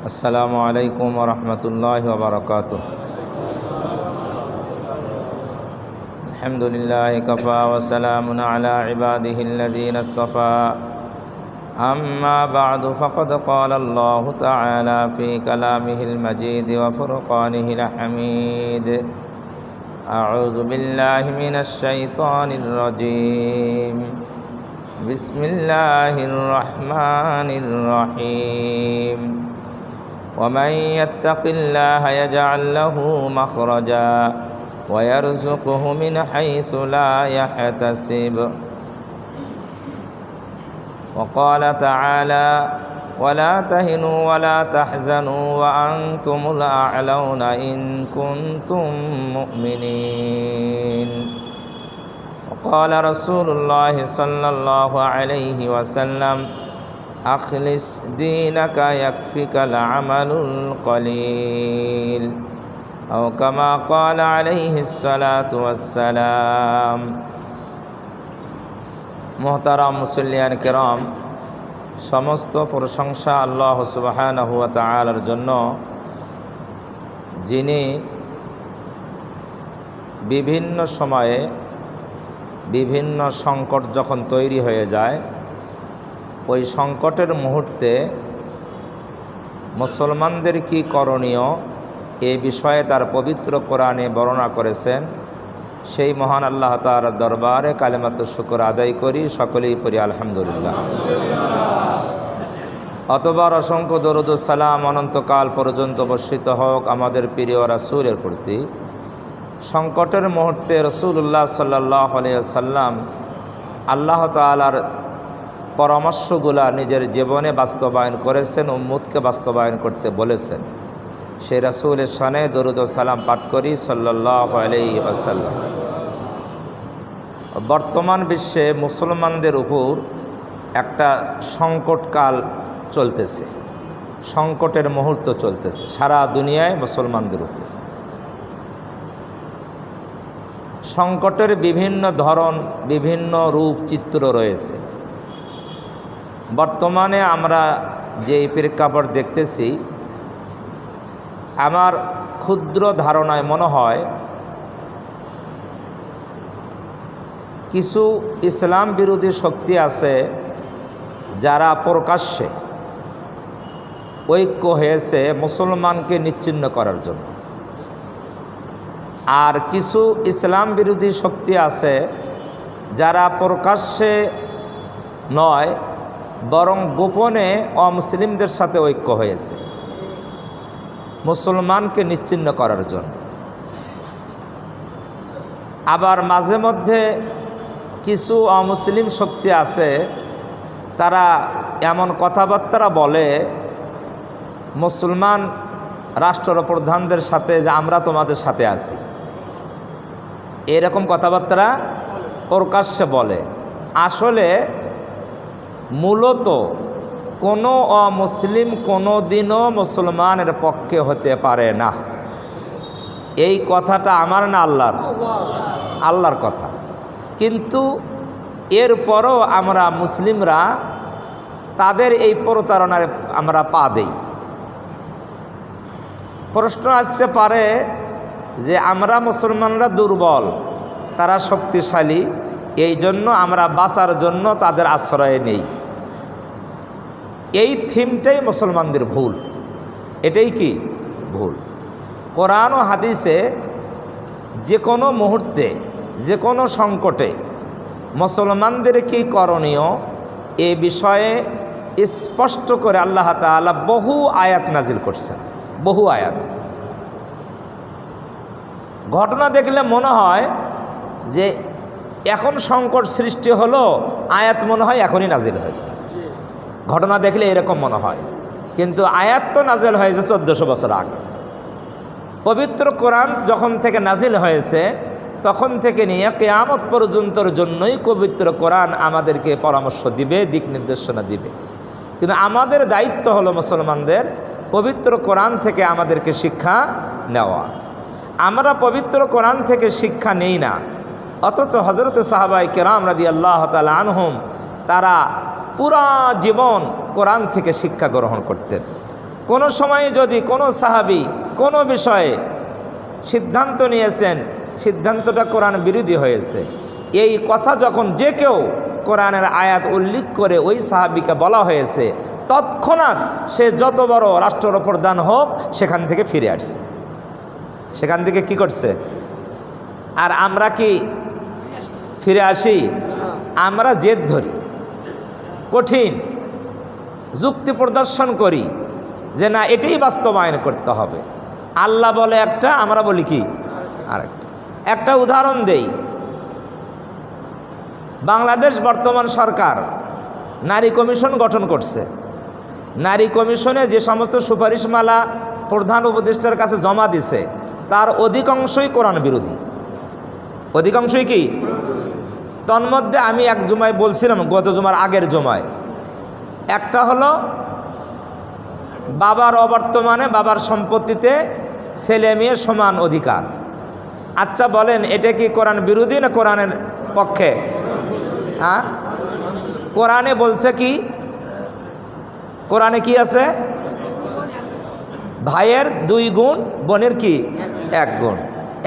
अस्सलामु अलैकुम वरहमतुल्लाहि वबरकातुह। अल्हम्दुलिल्लाहि कफ़ा व सलामुन अला इबादिहिल्लज़ीना इस्तफ़ा। अम्मा बअदु फ़क़द क़ाला अल्लाहु तआला फ़ी कलामिहिल मजीद व फ़ुरक़ानिहिल हमीद। अऊज़ु बिल्लाहि मिनश शैतानिर रजीम। बिस्मिल्लाहिर रहमानिर रहीम। वमन यत्तक़िल्लाह यजअल लहू मख़रजा वयरज़ुक़हु मिन हैसु ला यहतसिब। वक़ाल तआला वला तहिनू वला तहज़नू वअन्तुमुल अअलौना इन कुन्तुम मुअमिनीन। वक़ाल रसूलुल्लाहि सल्लल्लाहु अलैहि वसल्लम अख़लिस दीनका यकफ़िकल अमलुल क़लील औ कमा क़ाल अलैहिस्सलातु वस्सलाम। मोहताराम मुसल्लियान किराम, समस्त प्रशंसा आल्लाह सुबहानाहु व तआलार जन्य, जिनी विभिन्न समये विभिन्न संकट जखन तैरी हये जाए ওই সংকটের মুহূর্তে মুসলমানদের কি করণীয় এই বিষয়ে তার পবিত্র কোরআনে বর্ণনা করেছেন। সেই মহান আল্লাহ তাআলার দরবারে কালিমাতুশ শুকর আদায় করি, সকলেই পড়ি আলহামদুলিল্লাহ। অতঃপর অসংখ্য দরুদ ও সালাম অনন্তকাল পর্যন্ত বর্ষিত হোক আমাদের প্রিয় রাসূলের প্রতি। সংকটের মুহূর্তে রাসূলুল্লাহ সাল্লাল্লাহু আলাইহি ওয়াসাল্লাম আল্লাহ তাআলার পরামর্শগুলা নিজের জীবনে বাস্তবায়ন করেছেন, উম্মতকে বাস্তবায়ন করতে বলেছেন। সেই রাসূলের শানে দরুদ ও সালাম পাঠ করি সাল্লাল্লাহু আলাইহি ওয়াসাল্লাম। বর্তমান বিশ্বে মুসলমানদের উপর একটা সংকটকাল চলতেছে, সংকটের মুহূর্ত চলতেছে সারা দুনিয়ায় মুসলমানদের উপর। সংকটের বিভিন্ন ধরন, বিভিন্ন রূপ চিত্র রয়েছে। বর্তমানে আমরা যে প্রেক্ষাপট দেখতেছি, আমার ক্ষুদ্র ধারণায় মনে হয় কিছু ইসলাম বিরোধী শক্তি আছে যারা প্রকাশ্যে ঐক্য হয়েছে মুসলমানকে নিচ্ছিন্ন করার জন্য, আর কিছু ইসলাম বিরোধী শক্তি আছে যারা প্রকাশ্যে নয় বরং গোপনে অমুসলিমদের সাথে ঐক্য হয়েছে মুসলমানকে নিচ্ছিন্ন করার জন্য। আবার মাঝে মধ্যে কিছু অমুসলিম শক্তি আছে, তারা এমন কথাবার্তা বলে মুসলমান রাষ্ট্রপ্রধানদের সাথে যে আমরা তোমাদের সাথে আছি, এরকম কথাবার্তা প্রকাশ্যে বলে। আসলে মূলত কোনো অমুসলিম কোনো দিনও মুসলমানের পক্ষে হতে পারে না। এই কথাটা আমার না আল্লাহর? আল্লাহর কথা। কিন্তু এরপরও আমরা মুসলিমরা তাদের এই প্রতারণায় আমরা পা দেই। প্রশ্ন আসতে পারে যে আমরা মুসলমানরা দুর্বল, তারা শক্তিশালী, এই জন্য আমরা বাঁচার জন্য তাদের আশ্রয় নেই। এই থিমটাই মুসলমানদের ভুল। এটাই কি ভুল? কোরআন ও হাদিসে যে কোনো মুহূর্তে, যে কোনো সংকটে মুসলমানদের কি করণীয় এ বিষয়ে স্পষ্ট করে আল্লাহ তাআলা বহু আয়াত নাজিল করছেন, বহু আয়াত। ঘটনা দেখলে মনে হয় যে এখন সংকট সৃষ্টি হলো, আয়াত মনে হয় এখনই নাজিল হলো। ঘটনা দেখলে এরকম মনে হয়, কিন্তু আয়াত তো নাজিল হয়েছে 1400 বছর আগে। পবিত্র কোরআন যখন থেকে নাজিল হয়েছে তখন থেকে নিয়ে কিয়ামত পর্যন্তর জন্যই পবিত্র কোরআন আমাদেরকে পরামর্শ দিবে, দিক নির্দেশনা দিবে। কিন্তু আমাদের দায়িত্ব হলো মুসলমানদের পবিত্র কোরআন থেকে আমাদেরকে শিক্ষা নেওয়া। আমরা পবিত্র কোরআন থেকে শিক্ষা নেই না, অথচ হযরত সাহাবায়ে কেরাম রাদিয়াল্লাহু তাআলা আনহুম তারা পুরা জীবন কোরআন থেকে শিক্ষা গ্রহণ করতেন। কোনো সময় যদি কোনো সাহাবী কোনো বিষয়ে সিদ্ধান্ত নিয়েছেন, সিদ্ধান্তটা কোরআন বিরোধী হয়েছে, এই কথা যখন যে কেউ কোরআনের আয়াত উল্লেখ করে ওই সাহাবীকে বলা হয়েছে, তৎক্ষণাৎ সে যত বড় রাষ্ট্রপ্রধান হোক সেখান থেকে ফিরে আসছে, সেখান থেকে কি করছে। আর আমরা কি ফিরে আসি? আমরা জেদ ধরি, কঠিন যুক্তি প্রদর্শন করি যে না এটাই বাস্তবায়ন করতে হবে। আল্লাহ বলে একটা, আমরা বলি কি আরেকটা। একটা উদাহরণ দেই, বাংলাদেশ বর্তমান সরকার নারী কমিশন গঠন করছে। নারী কমিশনে যে সমস্ত সুপারিশমালা প্রধান উপদেষ্টার কাছে জমা দিছে তার অধিকাংশই কোরআন বিরোধী, অধিকাংশই কি। তন্মধ্যে আমি এক জুমায় বলছিলাম, গত জুমার আগের জুমায়, একটা হলো বাবার অবর্তমানে বাবার সম্পত্তিতে ছেলে মেয়ের সমান অধিকার। আচ্ছা বলেন এটা কি কোরআন বিরোধী না কোরআনের পক্ষে? হ্যাঁ, কোরআনে বলছে কি, কোরআনে কি আছে? ভাইয়ের 2 গুণ, বোনের কি 1 গুণ।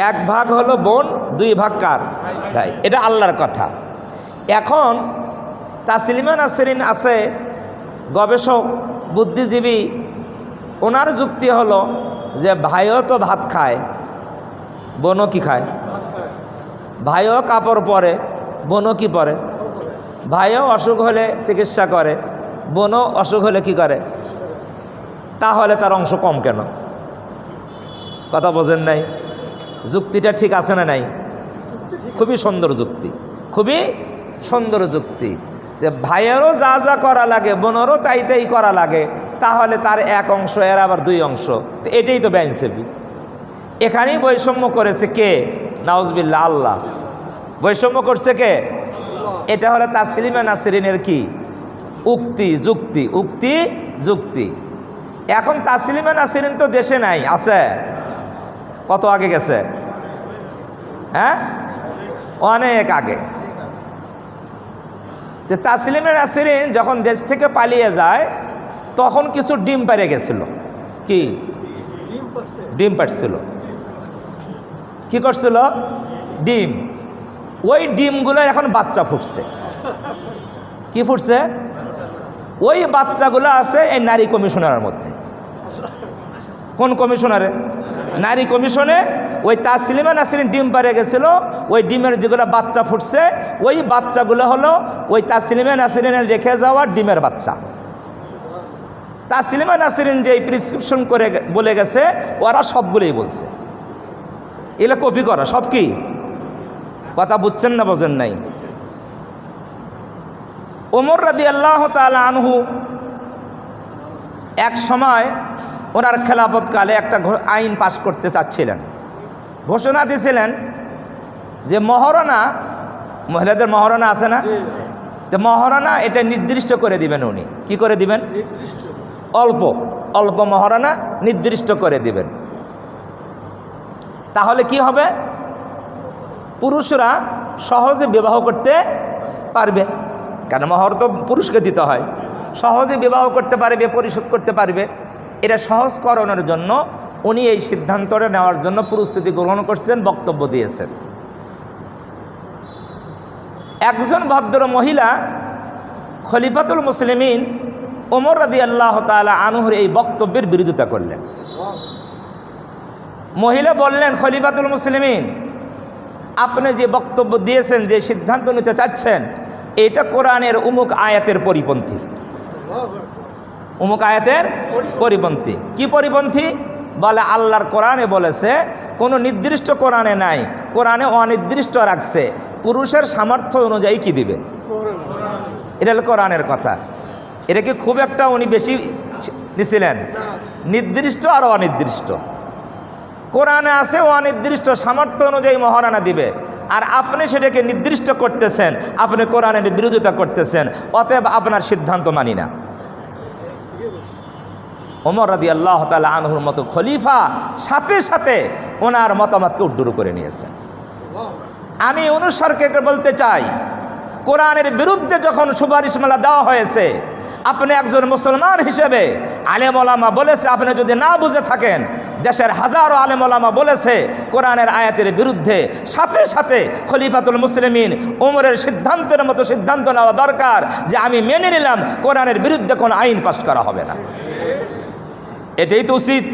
1 ভাগ হলো বোন, 2 ভাগ কার? ভাই। এটা আল্লাহর কথা। এখন তাসলিমা নাসরিন আছে, গবেষক বুদ্ধিজীবী, ওনার যুক্তি হলো যে ভাইও তো ভাত খায়, বোনও কি খায়? ভাইও কাপড় পরে, বোনও কি পরে? ভাইও অসুখ হলে চিকিৎসা করে, বোনও অসুখ হলে কি করে? তাহলে তার অংশ কম কেন? কথা বোঝেন নাই? যুক্তিটা ঠিক আছে না নাই? খুবই সুন্দর যুক্তি, খুবই সুন্দর যুক্তি। যে ভাইয়েরও যা যা করা লাগে বোনেরও তাই তাই করা লাগে, তাহলে তার 1 অংশ, এর আবার 2 অংশ। তো এটাই তো বেইনসাফি। এখানেই বৈষম্য করেছে কে? নাউজুবিল্লাহ, আল্লাহ। বৈষম্য করছে কে? এটা হলো তাসলিমা নাসরিনের কি উক্তি, যুক্তি, উক্তি যুক্তি। এখন তাসলিমা নাসরিন তো দেশে নাই, আছে? কত আগে গেছে? হ্যাঁ, অনেক আগে। যে তাসলিমা নাসরিন যখন দেশ থেকে পালিয়ে যায় তখন কিছু ডিম পাড়ে গেছিল। কি ডিম পাড়ছিল? কি করছিল? ডিম। ওই ডিমগুলো এখন বাচ্চা ফুটছে। কি ফুটছে? ওই বাচ্চাগুলো আছে এই নারী কমিশনারের মধ্যে। কোন কমিশনারে? নারী কমিশনে। ওই তাসলিমা নাসরিন ডিম পাড়ে গেছিল, ওই ডিমের যেগুলো বাচ্চা ফুটছে ওই বাচ্চাগুলো হলো ওই তাসলিমা নাসরিনের রেখে যাওয়া ডিমের বাচ্চা। তাসলিমা নাসরিন যে প্রেসক্রিপশন করে বলে গেছে ওরা সবগুলোই বলছে। এগুলো কপি করা সব। কি কথা বুঝছেন না বোঝেন নাই? ওমর রাদিয়াল্লাহু তাআলা আনহু এক সময় ওনার খেলাফতকালে একটা আইন পাশ করতে চাচ্ছিলেন, ঘোষণা দিয়েছিলেন যে মহারণা, মহিলাদের মহারণা আছে না? তো মহারণা এটা নির্দিষ্ট করে দিবেন উনি। কি করে দিবেন? অল্প অল্প মহারণা নির্দিষ্ট করে দিবেন। তাহলে কি হবে? পুরুষরা সহজে বিবাহ করতে পারবে, কারণ মহর তো পুরুষকে দিতে হয়। সহজে বিবাহ করতে পারবে, পরিশোধ করতে পারবে। এটা সহজকরণের জন্য উনি এই সিদ্ধান্তটা নেওয়ার জন্য প্রস্তুতি গ্রহণ করছেন, বক্তব্য দিয়েছেন। একজন ভদ্র মহিলা খলিফাতুল মুসলিমিন ওমর রাদিয়াল্লাহু তাআলা আনহুর এই বক্তব্যের বিরোধিতা করলেন। মহিলা বললেন, খলিফাতুল মুসলিমিন, আপনি যে বক্তব্য দিয়েছেন, যে সিদ্ধান্ত নিতে চাচ্ছেন, এটা কোরআনের উমুক আয়াতের পরিপন্থী। উমুক আয়াতের পরিপন্থী। কি পরিপন্থী? বলে আল্লাহর কোরআনে বলেছে, কোনো নির্দিষ্ট কোরআনে নাই, কোরআনে অনির্দিষ্ট রাখছে, পুরুষের সামর্থ্য অনুযায়ী কি দিবে। এটা হলো কোরআনের কথা। এটা কি খুব একটা উনি বেশি দিছিলেন? নির্দিষ্ট আর অনির্দিষ্ট। কোরআনে আছে অনির্দিষ্ট, সামর্থ্য অনুযায়ী মহারানা দিবে, আর আপনি সেটাকে নির্দিষ্ট করতেছেন, আপনি কোরআনের বিরোধিতা করতেছেন, অতএব আপনার সিদ্ধান্ত মানি না। ওমর রাদিয়াল্লাহু তাআলা আনহুর মতো খলিফা সাথে সাথে ওনার মতামতকে উদ্ধৃত করে নিয়েছেন। আমি অনুসারকে বলতে চাই, কোরআনের বিরুদ্ধে যখন সুপারিশমালা দেওয়া হয়েছে, আপনি একজন মুসলমান হিসেবে আলেম ওলামা বলেছে, আপনি যদি না বুঝে থাকেন, দেশের হাজারো আলেম ওলামা বলেছে কোরআনের আয়াতের বিরুদ্ধে, সাথে সাথে খলিফাতুল মুসলিমিন ওমরের সিদ্ধান্তের মতো সিদ্ধান্ত নেওয়া দরকার যে আমি মেনে নিলাম কোরআনের বিরুদ্ধে কোনো আইন পাস করা হবে না। এটাই তো উচিত।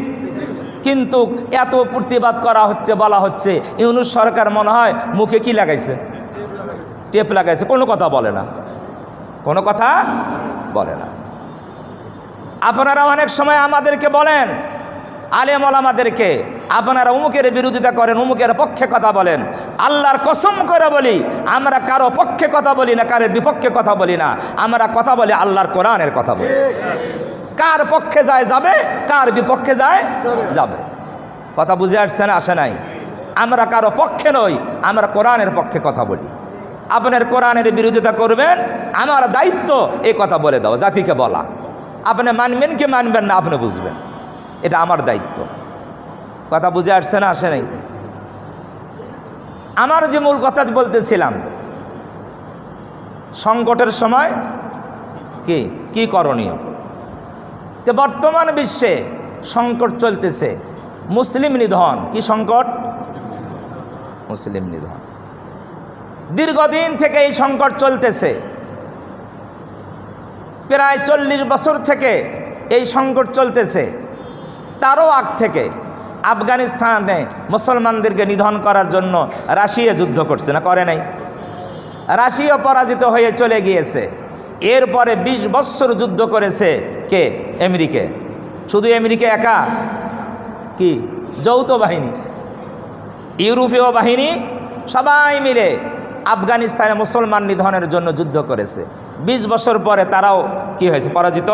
কিন্তু এত প্রতিবাদ করা হচ্ছে, বলা হচ্ছে, ইউনূস সরকার মনে হয় মুখে কি লাগাইছে, টেপ লাগাইছে, কোনো কথা বলে না, কোনো কথা বলে না। আপনারা অনেক সময় আমাদেরকে বলেন, আলেম ওলামাদেরকে, আপনারা উমুকের বিরোধিতা করেন, উমুকের পক্ষে কথা বলেন। আল্লাহর কসম করে বলি, আমরা কারো পক্ষে কথা বলি না, কারোর বিপক্ষে কথা বলি না, আমরা কথা বলি আল্লাহর কোরআনের কথা বলি। কার পক্ষে যায় যাবে, কার বিপক্ষে যায় যাবে। কথা বুঝে আসছে না, আসে নাই? আমরা কারো পক্ষে নই, আমরা কোরআনের পক্ষে কথা বলি। আপনার কোরআনের বিরোধিতা করবেন, আমার দায়িত্ব এই কথা বলে দাও, জাতিকে বলা। আপনি মানবেন কি মানবেন না আপনি বুঝবেন, এটা আমার দায়িত্ব। কথা বুঝে আসছে না, আসে নাই? আমার যে মূল কথা বলতেছিলাম, সংকটের সময় কি কি করণীয়। তো বর্তমান বিশ্বে সংকট চলতেছে, মুসলিম নিধন। কি সংকট? মুসলিম নিধন। দীর্ঘদিন থেকে এই সংকট চলতেছে, প্রায় 40 বছর থেকে এই সংকট চলতেছে। তারও আগ থেকে আফগানিস্তানে মুসলমানদেরকে নিধন করার জন্য রাশিয়া যুদ্ধ করছে না, করে নাই? রাশিয়া পরাজিত হয়ে চলে গিয়েছে। এরপরে 20 বছর যুদ্ধ করেছে কে? আমেরিকা। শুধু আমেরিকা একা? কি যৌথ বাহিনী, ইউরোপীয় বাহিনী সবাই মিলে আফগানিস্তানে মুসলমান নিধনের জন্য যুদ্ধ করেছে। 20 বছর পরে তারাও কি হয়েছে? পরাজিত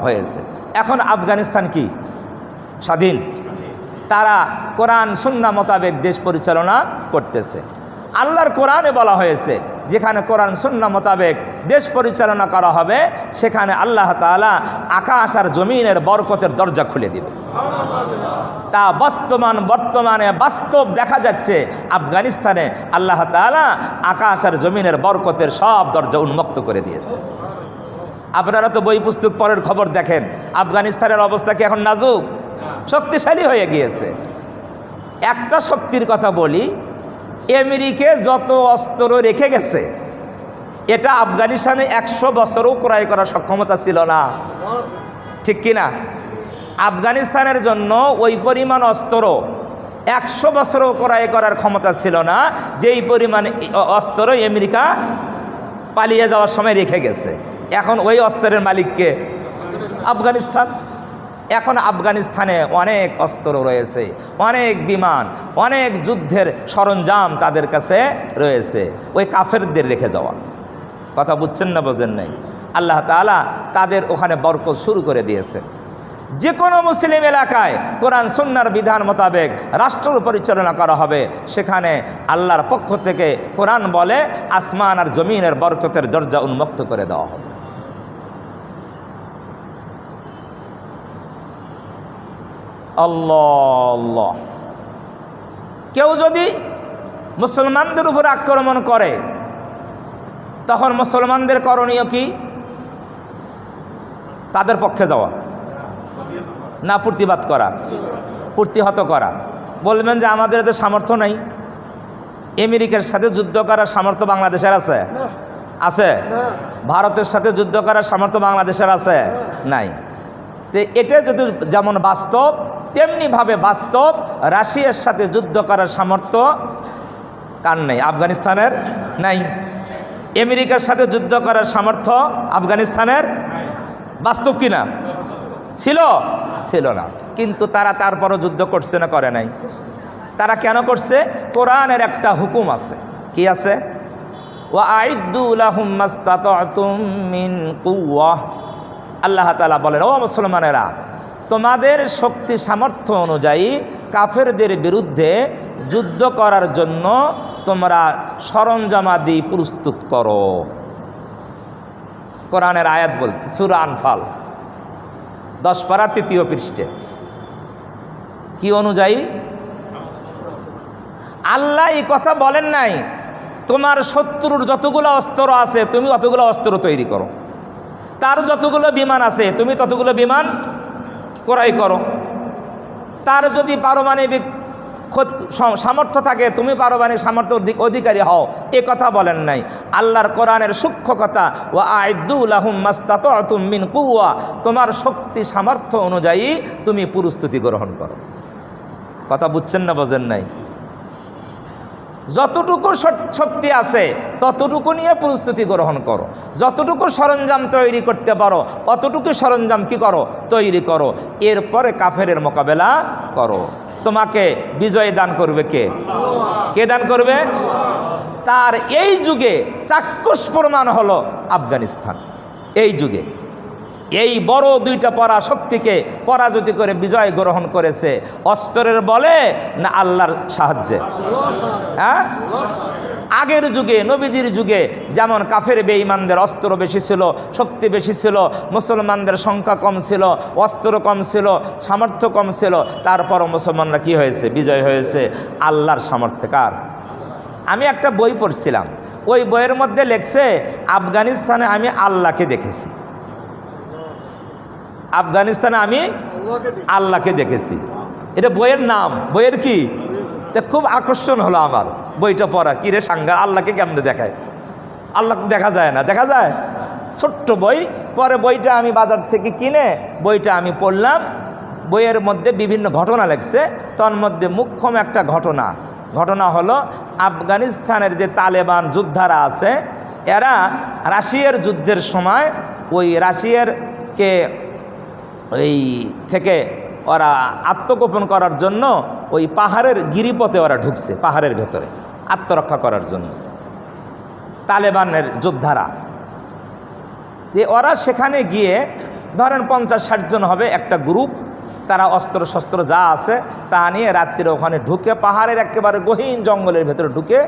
হয়েছে। এখন আফগানিস্তান কি স্বাধীন, তারা কোরআন সুন্নাহ মোতাবেক দেশ পরিচালনা করতেছে। আল্লাহর কোরআনে বলা হয়েছে, যেখানে কোরআন সুন্নাহ মোতাবেক দেশ পরিচালনা করা হবে, সেখানে আল্লাহ তাআলা আকাশ আর জমিনের বরকতের দরজা খুলে দিবে। তা বর্তমানে বাস্তব দেখা যাচ্ছে, আফগানিস্তানে আল্লাহ তাআলা আকাশ আর জমিনের বরকতের সব দরজা উন্মুক্ত করে দিয়েছে। আপনারা তো বই পুস্তক পরের খবর দেখেন, আফগানিস্তানের অবস্থা কি এখন নাজুক? শক্তিশালী হয়ে গিয়েছে। একটা শক্তির কথা বলি, আমেরিকা যত অস্ত্র রেখে গেছে, এটা আফগানিস্তানে 100 বছরও ক্রয় করার সক্ষমতা ছিল না, ঠিক কিনা? আফগানিস্তানের জন্য ওই পরিমাণ অস্ত্র 100 বছরও ক্রয় করার ক্ষমতা ছিল না, যেই পরিমাণ অস্ত্র আমেরিকা পালিয়ে যাওয়ার সময় রেখে গেছে। এখন ওই অস্ত্রের মালিককে? আফগানিস্তান। এখন আফগানিস্তানে অনেক অস্ত্র রয়েছে, অনেক বিমান, অনেক যুদ্ধের সরঞ্জাম তাদের কাছে রয়েছে, ওই কাফেরদের রেখে যাওয়া। কথা বুঝছেন না, বোঝেন নাই? আল্লাহ তাআলা তাদের ওখানে বরকত শুরু করে দিয়েছে। যে কোনো মুসলিম এলাকায় কোরআন সুন্নাহর বিধান মোতাবেক রাষ্ট্র পরিচালনা করা হবে, সেখানে আল্লাহর পক্ষ থেকে কোরআন বলে আসমান আর জমিনের বরকতের দরজা উন্মুক্ত করে দেওয়া হবে। আল্লাহ। কেউ যদি মুসলমানদের উপর আক্রমণ করে, তখন মুসলমানদের করণীয় কি? তাদের পক্ষে যাওয়া না প্রতিবাদ করা, প্রতিহত করা? বলবেন যে আমাদের তো সামর্থ্য নাই। আমেরিকার সাথে যুদ্ধ করার সামর্থ্য বাংলাদেশের আছে? আছে। ভারতের সাথে যুদ্ধ করার সামর্থ্য বাংলাদেশের আছে? নাই। তো এটা যদি যেমন বাস্তব, তেমনিভাবে বাস্তব রাশিয়ার সাথে যুদ্ধ করার সামর্থ্য কার নেই? আফগানিস্তানের নাই। আমেরিকার সাথে যুদ্ধ করার সামর্থ্য আফগানিস্তানের বাস্তব কিনা? ছিল না। কিন্তু তারা তারপরও যুদ্ধ করছে না, করে নাই? তারা কেন করছে? কোরআনের একটা হুকুম আছে। কি আছে? ওয়া আইদ্দু লাহুম মাসতাতাতুম মিন কুওয়াহ। আল্লাহ তাআলা বলেন, ও মুসলমানেরা, তোমাদের শক্তি সামর্থ্য অনুযায়ী কাফেরদের বিরুদ্ধে যুদ্ধ করার জন্য তোমরা সরঞ্জামাদি প্রস্তুত করো। কোরআনের আয়াত বলছে, সূরা আনফাল 10 পারা 3 পৃষ্ঠা। কি অনুযায়ী? আল্লাহ এই কথা বলেন নাই তোমার শত্রুর যতগুলো অস্ত্র আছে তুমি অতগুলো অস্ত্র তৈরি করো। তার যতগুলো বিমান আছে তুমি ততগুলো বিমান ক্রয় করো। তার যদি পারমাণবিক সামর্থ্য থাকে তুমি পারমাণবিক সামর্থ্য অধিকারী হও, এ কথা বলেন নাই। আল্লাহর কোরআনের সূক্ষ্ম কথা, ওয়া আইদ্দু লাহুম মাস্তাতাতুম মিন কুওয়া, তোমার শক্তি সামর্থ্য অনুযায়ী তুমি প্রস্তুতি গ্রহণ করো। কথা বুঝছেন না বোঝেন নাই? যতটুকু শক্তি আছে ততটুকু নিয়ে প্রস্তুতি গ্রহণ করো। যতটুকু সরঞ্জাম তৈরি করতে পারো অতটুকু সরঞ্জাম কি করো? তৈরি করো। এরপরে কাফেরের মোকাবেলা করো। তোমাকে বিজয় দান করবে কে? কে দান করবে? তার এই যুগে চাক্ষুষ প্রমাণ হলো আফগানিস্তান। এই যুগে এই বড় দুইটা পরাশক্তিকে পরাজিত করে বিজয় গ্রহণ করেছে অস্ত্রের বলে না আল্লাহর সাহায্যে? হ্যাঁ, আগের যুগে নবীজির যুগে যেমন কাফের বেঈমানদের অস্ত্র বেশি ছিল, শক্তি বেশি ছিল, মুসলমানদের সংখ্যা কম ছিল, অস্ত্র কম ছিল, সামর্থ্য কম ছিল, তারপরও মুসলমানরা কি হয়েছে? বিজয় হয়েছে আল্লাহর সামর্থ্যকার। আমি একটা বই পড়ছিলাম, ওই বইয়ের মধ্যে লেখছে আফগানিস্তানে আমি আল্লাহকে দেখেছি। আফগানিস্তানে আমি আল্লাহকে দেখেছি, এটা বইয়ের নাম। বইয়ের কি? তা খুব আকর্ষণ হলো আমার বইটা পড়া। কিরে সাঙ্গা, আল্লাহকে কেমনে দেখায়? আল্লাহ দেখা যায় না? দেখা যায়। ছোট্ট বই। পরে বইটা আমি বাজার থেকে কিনে বইটা আমি পড়লাম। বইয়ের মধ্যে বিভিন্ন ঘটনা লেখছে, তার মধ্যে মুখ্যম একটা ঘটনা হলো আফগানিস্তানের যে তালেবান যোদ্ধারা আছে, এরা রাশিয়ার যুদ্ধের সময় ওই রাশিয়ারকে ওই থেকে ওরা আত্মগোপন করার জন্য ওই পাহাড়ের গিরিপথে ওরা ঢুকছে, পাহাড়ের ভেতরে আত্মরক্ষা করার জন্য তালেবানের যোদ্ধারা। যে ওরা সেখানে গিয়ে ধরেন 50-60 জন হবে একটা গ্রুপ, তারা অস্ত্র শস্ত্র যা আছে তা নিয়ে রাত্রিরে ওখানে ঢুকে পাহাড়ের একেবারে গহীন জঙ্গলের ভেতরে ঢুকে,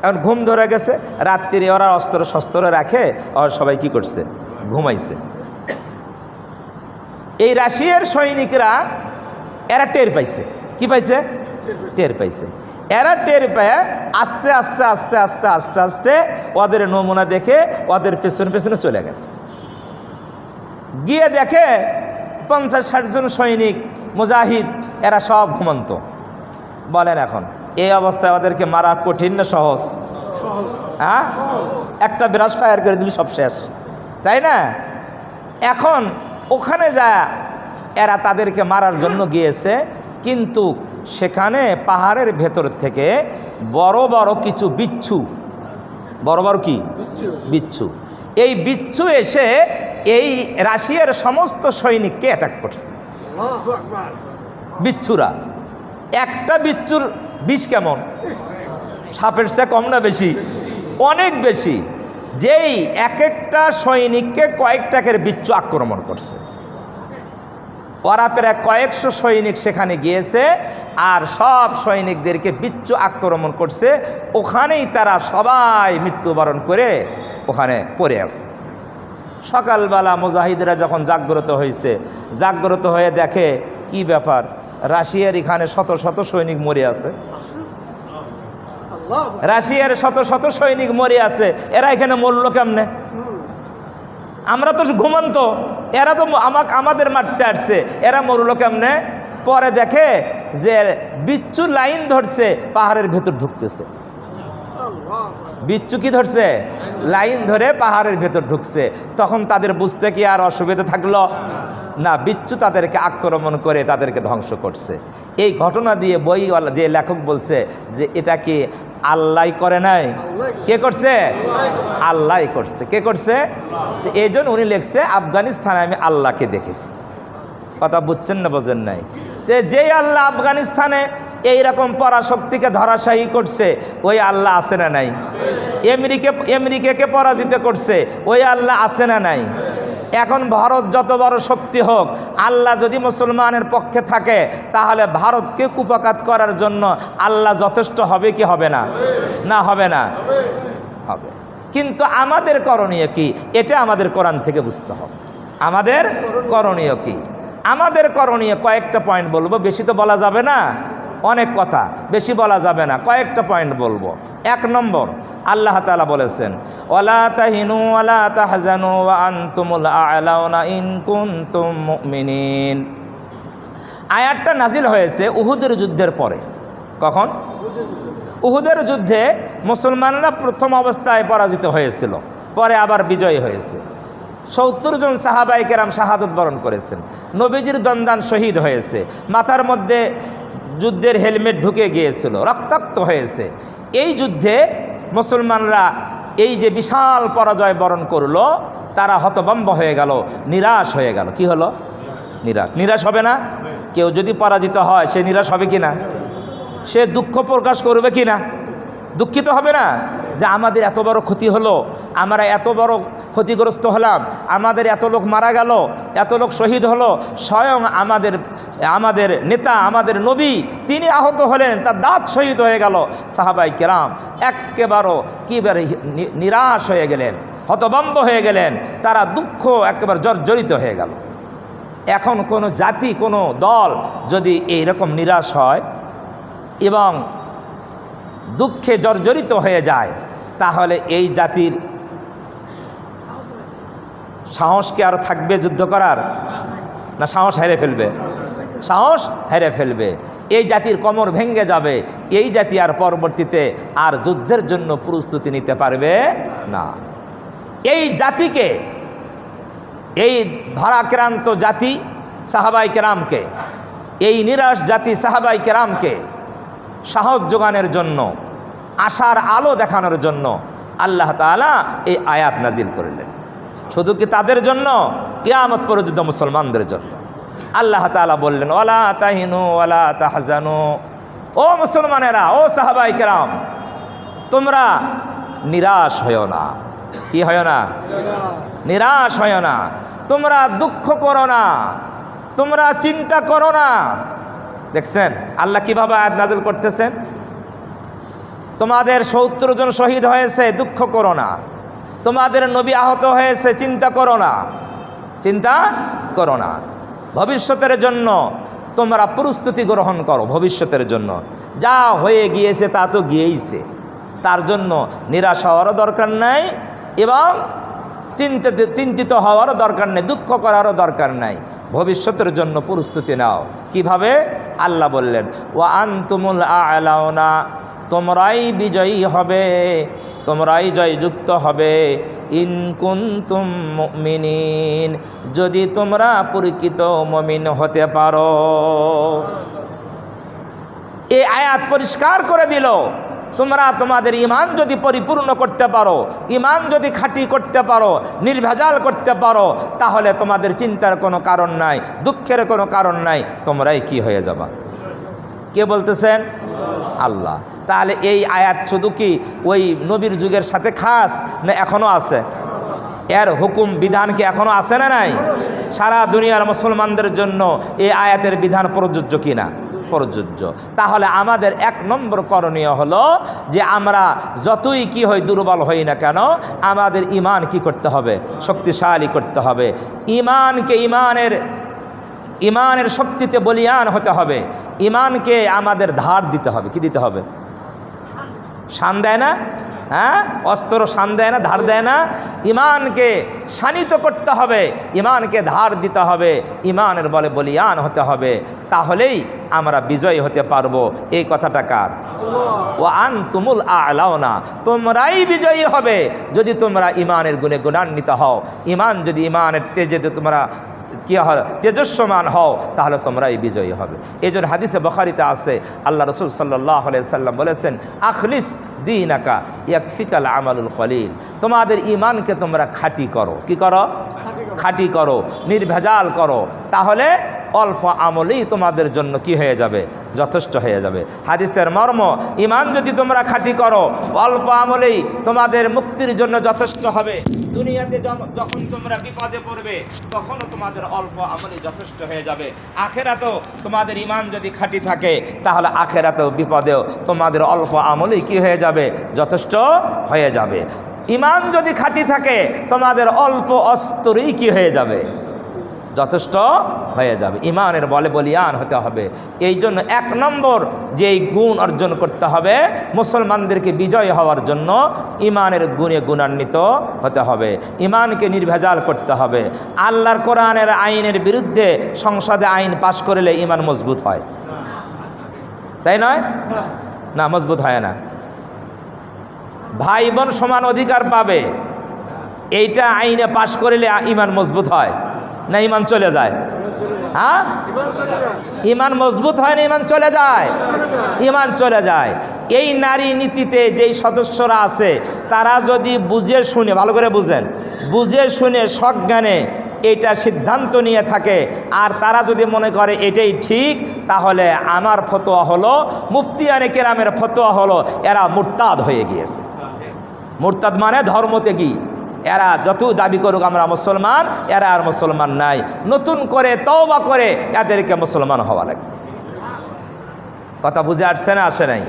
এখন ঘুম ধরে গেছে, রাত্রিরে ওরা অস্ত্র শস্ত্র রাখে, আর সবাই কি করছে? ঘুমাইছে। এই রাশিয়ার সৈনিকরা এরা টের পাইছে। কি পাইছে? টের পাইছে। এরা টের পেয়ে আস্তে আস্তে আস্তে আস্তে আস্তে আস্তে ওদের নমুনা দেখে ওদের পেছনে পেছনে চলে গেছে। গিয়ে দেখে 50-60 জন সৈনিক মুজাহিদ, এরা সব ঘুমন্ত। বলেন এখন এই অবস্থায় ওদেরকে মারা কঠিন না সহজ? হ্যাঁ, একটা ব্রাশ ফায়ার করে দিলে সব শেষ, তাই না? এখন ওখানে যায় এরা তাদেরকে মারার জন্য গিয়েছে, কিন্তু সেখানে পাহাড়ের ভেতর থেকে বড় বড় কিছু বিচ্ছু, বড় বড় কি বিচ্ছু, এই বিচ্ছু এসে এই রাশিয়ার সমস্ত সৈনিককে অ্যাটাক করছে। বিচ্ছুরা, একটা বিচ্ছুর বিষ কেমন? সাপের চেয়ে কম না বেশি? অনেক বেশি। যেই এক একটা সৈনিককে কয়েকটাকের বিচ্ছু আক্রমণ করছে। ওরা প্রায় কয়েকশো সৈনিক সেখানে গিয়েছে, আর সব সৈনিকদেরকে বিচ্ছু আক্রমণ করছে। ওখানেই তারা সবাই মৃত্যুবরণ করে ওখানে পড়ে আছে। সকালবেলা মুজাহিদরা যখন জাগ্রত হয়েছে, জাগ্রত হয়ে দেখে কি ব্যাপার, রাশিয়ার এখানে শত শত সৈনিক মরে আছে। রাশিয়ার শত শত সৈনিক মরে আছে, এরা এখানে মরল কেমনে? আমরা তো ঘুমন্ত, এরা তো আমাদের মারতে আসছে, এরা মরল কেমনে? পরে দেখে যে বিচ্ছু লাইন ধরছে, পাহাড়ের ভেতর ঢুকতেছে। বিচ্ছু কি ধরছে? লাইন ধরে পাহাড়ের ভেতর ঢুকছে। তখন তাদের বুঝতে কি আর অসুবিধা থাকলো না? বিচ্ছু তাদেরকে আক্রমণ করে তাদেরকে ধ্বংস করছে। এই ঘটনা দিয়ে বইওয়ালা যে লেখক বলছে যে এটা কি আল্লাহ করে নাই? কে করছে? আল্লাহ করছে। কে করছে? তো এই জন্য উনি লিখছে আফগানিস্তানে আমি আল্লাহকে দেখেছি। কথা বুঝছেন না বোঝেন নাই? তো যেই আল্লাহ আফগানিস্তানে এইরকম পরাশক্তিকে ধরাশায়ী করছে, ওই আল্লাহ আছে না নাই? আমেরিকাকে পরাজিত করছে, ওই আল্লাহ আছে না নাই? এখন ভারত যত বড় শক্তি হোক, আল্লাহ যদি মুসলমানের পক্ষে থাকে তাহলে ভারতকে কুপাকাত করার জন্য আল্লাহ যথেষ্ট হবে কি হবে না? না হবে না? হবে। কিন্তু আমাদের করণীয় কি? এটা আমাদের কোরআন থেকে বুঝতে হবে। আমাদের করণীয় কি? আমাদের করণীয় কয়েকটা পয়েন্ট বলবো, বেশি তো বলা যাবে না। অনেক কথা, বেশি বলা যাবে না, কয়েকটা পয়েন্ট বলবো। 1 নম্বর, আল্লাহ তাআলা বলেছেন ওয়ালা তাহিনু ওয়ালা তাহজানু ওয়া আনতুমুল আ'লাউনা ইন কুনতুম মুমিনিন। আয়াতটা নাজিল হয়েছে উহুদের যুদ্ধের পরে। কখন? উহুদের যুদ্ধে মুসলমানরা প্রথম অবস্থায় পরাজিত হয়েছিল, পরে আবার বিজয়ী হয়েছে। 70 জন সাহাবায়ে কেরাম শাহাদত বরণ করেছেন, নবীজির দন্দান শহীদ হয়েছে, মাথার মধ্যে যুদ্ধের হেলমেট ঢুকে গিয়েছিল, রক্তাক্ত হয়েছে। এই যুদ্ধে মুসলমানরা এই যে বিশাল পরাজয় বরণ করলো, তারা হতভম্ব হয়ে গেল, নিরাশ হয়ে গেল। কি হলো? নিরাশ হবে না? কেউ যদি পরাজিত হয় সে নিরাশ হবে কি না? সে দুঃখ প্রকাশ করবে কি না? দুঃখিত হবে না যে আমাদের এত বড় ক্ষতি হলো, আমরা এত বড় ক্ষতিগ্রস্ত হলাম, আমাদের এত লোক মারা গেল, এত লোক শহীদ হলো, স্বয়ং আমাদের নেতা, আমাদের নবী, তিনি আহত হলেন, তার দাঁত শহীদ হয়ে গেল। সাহাবায়ে কেরাম একেবারে কিবারে নিরাশ হয়ে গেলেন, হতভম্ব হয়ে গেলেন, তারা দুঃখ একেবারে জর্জরিত হয়ে গেল। এখন কোনো জাতি, কোনো দল যদি এইরকম নিরাশ হয় এবং দুঃখে জর্জরিত হয়ে যায়, তাহলে এই জাতির সাহস কি আর থাকবে যুদ্ধ করার? না সাহস হেরে ফেলবে? সাহস হেরে ফেলবে। এই জাতির কোমর ভেঙে যাবে। এই জাতি আর পরবর্তীতে আর যুদ্ধের জন্য প্রস্তুতি নিতে পারবে না। এই জাতিকে, এই ভারাক্রান্ত জাতি সাহাবায়ে কেরামকে, এই নিরাশ জাতি সাহাবায়ে কেরামকে সাহস যোগানোর জন্য, আশার আলো দেখানোর জন্য আল্লাহ তাআলা এই আয়াত নাজিল করলেন। শুধু কি তাদের জন্য? কিয়ামত পর্যন্ত মুসলমানদের জন্য। আল্লাহ তাআলা বললেন ওয়ালা তাহিনু ওয়ালা তাহজানু, ও মুসলমানেরা, ও সাহাবায়ে কেরাম, তোমরা নিরাশ হয়ো না। কি হয়ো না? নিরাশ হয়ো না। তোমরা দুঃখ করো না, তোমরা চিন্তা করো না। দেখছেন আল্লাহ কিভাবে আয়াত নাজিল করতেছেন? তোমাদের 70 জন শহীদ হয়েছে, দুঃখ করো না। তোমাদের নবী আহত হয়েছে, চিন্তা করো না, চিন্তা করো না। ভবিষ্যতের জন্য তোমরা প্রস্তুতি গ্রহণ করো। ভবিষ্যতের জন্য যা হয়ে গিয়েছে তা তো গিয়েইছে, তার জন্য নিরাশ হওয়ারও দরকার নাই এবং চিন্তিত হওয়ারও দরকার নেই, দুঃখ করারও দরকার নাই। ভবিষ্যতের জন্য প্রস্তুতি নাও। কিভাবে? আল্লাহ বললেন ওয়া আনতুমুল আ'লাউনা, তোমরাই বিজয়ী হবে, তোমরাই জয়যুক্ত হবে। ইন কুনতুম মুমিনিন, যদি তোমরা প্রকৃত মুমিন হতে পারো। এই আয়াত পরিষ্কার করে দিল, তোমরা তোমাদের ঈমান যদি পরিপূর্ণ করতে পারো, ঈমান যদি খাঁটি করতে পারো, নির্ভেজাল করতে পারো, তাহলে তোমাদের চিন্তার কোনো কারণ নাই, দুঃখের কোনো কারণ নাই, তোমরাই কি হয়ে যাবা। কে বলতেছেন? আল্লাহ। তাহলে এই আয়াত শুধু কি ওই নবীর যুগের সাথে খাস, না এখনও আছে? এর হুকুম বিধান কি এখনও আছে না নাই? সারা দুনিয়ার মুসলমানদের জন্য এই আয়াতের বিধান প্রযোজ্য কিনা? প্রযোজ্য। তাহলে আমাদের 1 নম্বর করণীয় হলো যে আমরা যতই কি হই, দুর্বল হই না কেন, আমাদের ঈমান কি করতে হবে? শক্তিশালী করতে হবে। ঈমানকে ঈমানের শক্তিতে বলিয়ান হতে হবে। ঈমানকে আমাদের ধার দিতে হবে। কি দিতে হবে? শান দেয় না? হ্যাঁ, অস্ত্র শান দেয় না, ধার দেয় না। ঈমানকে শানিত করতে হবে, ঈমানকে ধার দিতে হবে, ঈমানের বলে বলিয়ান হতে হবে। তাহলেই আমরা বিজয়ী হতে পারবো। এই কথাটা কার? ওয়া আনতুমুল আ'লাউনা, তোমরাই বিজয়ী হবে যদি তোমরা ঈমানের গুণে গুণান্বিত হও। ঈমান যদি ঈমানের তেজে তোমরা কি হয়, তেজস্বমান হও, তাহলে তোমরাই বিজয়ী হবে। এই জন্য হাদিসে বুখারীতে আছে, আল্লাহ রাসূল সাল্লাল্লাহু আলাইহি সাল্লাম বলেছেন আখলিস দীনাকা ইয়াকফিকাল আমালুল কলিল, তোমাদের ঈমানকে তোমরা খাঁটি করো। কি করো? খাঁটি করো, নির্ভেজাল করো, তাহলে অল্প আমলেই তোমাদের জন্য কি হয়ে যাবে? যথেষ্ট হয়ে যাবে। হাদিসের মর্ম, ঈমান যদি তোমরা খাঁটি করো, অল্প আমলেই তোমাদের মুক্তির জন্য যথেষ্ট হবে। দুনিয়াতে যখন তোমরা বিপদে পড়বে, তখনও তোমাদের অল্প আমলেই যথেষ্ট হয়ে যাবে। আখেরাতেও তোমাদের ঈমান যদি খাঁটি থাকে, তাহলে আখেরাতেও বিপদেও তোমাদের অল্প আমলেই কি হয়ে যাবে? যথেষ্ট হয়ে যাবে। ঈমান যদি খাঁটি থাকে, তোমাদের অল্প অস্ত্রই কি হয়ে যাবে? যথেষ্ট হয়ে যাবে। ইমানের বলে বলিয়ান হতে হবে। এই জন্য 1 নম্বর যেই গুণ অর্জন করতে হবে মুসলমানদেরকে বিজয় হওয়ার জন্য, ইমানের গুণে গুণান্বিত হতে হবে, ইমানকে নির্ভেজাল করতে হবে। আল্লাহর কোরআনের আইনের বিরুদ্ধে সংসদে আইন পাশ করলে ইমান মজবুত হয়, তাই নয়? না, মজবুত হয় না। ভাই বোন সমান অধিকার পাবে, এইটা আইনে পাশ করলে ইমান মজবুত হয় না ইমান চলে যায়? হ্যাঁ, ইমান মজবুত হয় না ইমান চলে যায়? ইমান চলে যায়। এই নারী নীতিতে যেই সদস্যরা আছে তারা যদি বুঝে শুনে, ভালো করে বুঝেন, বুঝে শুনে সজ্ঞানে এটা সিদ্ধান্ত নিয়ে থাকে, আর তারা যদি মনে করে এটাই ঠিক, তাহলে আমার ফতোয়া হলো, মুফতিয়ানে কেরামের ফতোয়া হলো, এরা মুরতাদ হয়ে গিয়েছে। মুরতাদ মানে ধর্মতে কি, এরা যত দাবি করুক আমরা মুসলমান, এরা আর মুসলমান নাই, নতুন করে তওবা করে এদেরকে মুসলমান হওয়া লাগবে। কথা বুঝে আসছে না আসে নাই?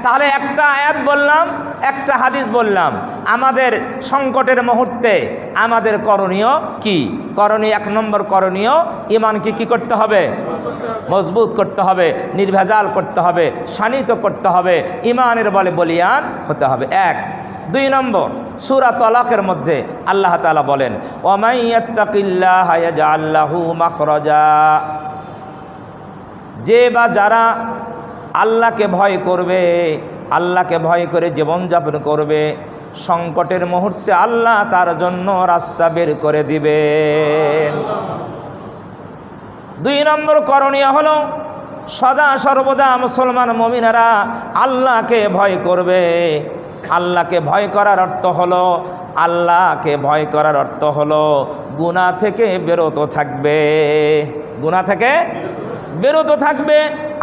তাহলে একটা আয়াত বললাম, একটা হাদিস বললাম। আমাদের সংকটের মুহূর্তে আমাদের করণীয় কি? করণীয় 1 নম্বর করণীয়, ইমানকে কি করতে হবে? মজবুত করতে হবে, নির্ভেজাল করতে হবে, শানিত করতে হবে, ইমানের বলে বলিয়ান হতে হবে। 2 নম্বর, সূরা তালাকের মধ্যে আল্লাহ তাআলা বলেন, ওয়া ইয়াত্তাকিল্লাহা ইয়াজআল লাহু মাখরাজা। যে বা যারা আল্লাহকে ভয় করবে, আল্লাহকে ভয় করে জীবনযাপন করবে, সংকটের মুহূর্তে আল্লাহ তার জন্য রাস্তা বের করে দিবেন। 2 নম্বর করণীয় হলো, সদা সর্বদা মুসলমান মুমিনেরা আল্লাহকে ভয় করবে। আল্লাহকে ভয় করার অর্থ হলো, আল্লাহকে ভয় করার অর্থ হলো গুনাহ থেকে বিরত থাকবে, গুনাহ থেকে বিরত থাকবে,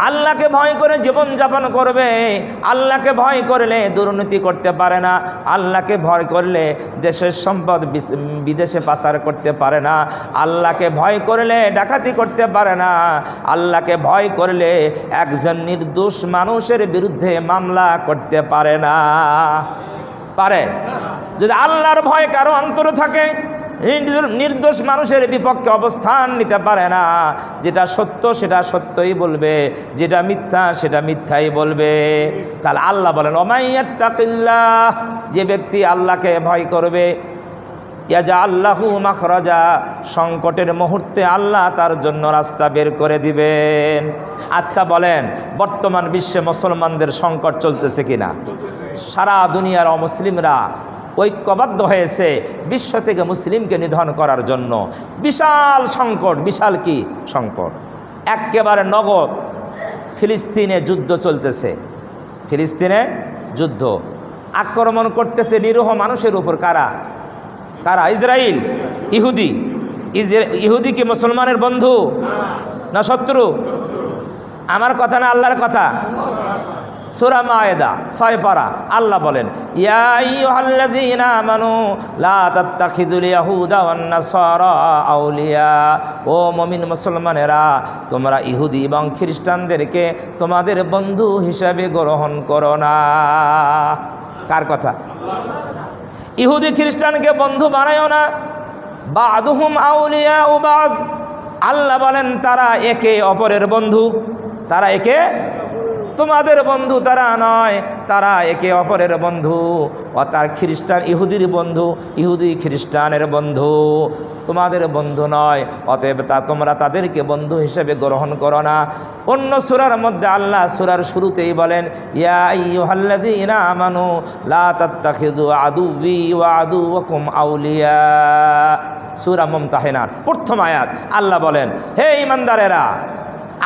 আল্লাহকে ভয় করে জীবনযাপন করবে। আল্লাহকে ভয় করলে দুর্নীতি করতে পারে না, আল্লাহকে ভয় করলে দেশের সম্পদ বিদেশে পাচার করতে পারে না, আল্লাহকে ভয় করলে ডাকাতি করতে পারে না, আল্লাহকে ভয় করলে একজন নির্দোষ মানুষের বিরুদ্ধে মামলা করতে পারে না। পারে? যদি আল্লাহর ভয় কারো অন্তরে থাকে, নির্দোষ মানুষের বিপক্ষে অবস্থান নিতে পারে না। যেটা সত্য সেটা সত্যই বলবে, যেটা মিথ্যা সেটা মিথ্যাই বলবে। তাহলে আল্লাহ বলেন, ওয়া মান ইয়াত্তাকিল্লাহ, যে ব্যক্তি আল্লাহকে ভয় করবে, ইয়াজআল লাহু মাখরাজা, সংকটের মুহূর্তে আল্লাহ তার জন্য রাস্তা বের করে দিবেন। আচ্ছা বলেন, বর্তমান বিশ্বে মুসলমানদের সংকট চলতেছে কিনা? সারা দুনিয়ার অমুসলিমরা ঐক্যবদ্ধ হয়েছে বিশ্ব থেকে মুসলিমকে নিধন করার জন্য। বিশাল সংকট, বিশাল কি সংকট, একেবারে নগদ। ফিলিস্তিনে যুদ্ধ চলতেছে, ফিলিস্তিনে যুদ্ধ, আক্রমণ করতেছে নিরীহ মানুষের উপর। কারা? কারা? ইসরায়েল, ইহুদি। ইহুদি কি মুসলমানের বন্ধু না শত্রু? আমার কথা না আল্লাহর কথা? সূরা মায়েদা 6 পারা আল্লাহ বলেন, ইয়া আইয়ুহাল্লাযীনা আমানু লা তাত্তাখিযুল ইয়াহুদা ওয়ান নাসারা আউলিয়া। ও মুমিন মুসলমানেরা, তোমরা ইহুদি এবং খ্রিস্টানদেরকে তোমাদের বন্ধু হিসাবে গ্রহণ করো না। কার কথা? ইহুদি খ্রিস্টানকে বন্ধু বানায়ও না। বাদুহুম আউলিয়া ও বাদ, আল্লাহ বলেন তারা একে অপরের বন্ধু। তারা একে, তোমাদের বন্ধু তারা নয়, তারা একে অপরের বন্ধু। ও তার খ্রিস্টান ইহুদির বন্ধু, ইহুদি খ্রিস্টানের বন্ধু, তোমাদের বন্ধু নয়। অতএব তোমরা তাদেরকে বন্ধু হিসেবে গ্রহণ করো না। অন্য সূরার মধ্যে আল্লাহ সূরার শুরুতেই বলেন, ইয়া আইয়ুহাল্লাযীনা আমানু লা তাত্তাখিযু আদুওয়ি ওয়া আদুওয়াকুম আউলিয়া। সূরা মুমতাহিনার প্রথম আয়াত আল্লাহ বলেন, হে ঈমানদারেরা,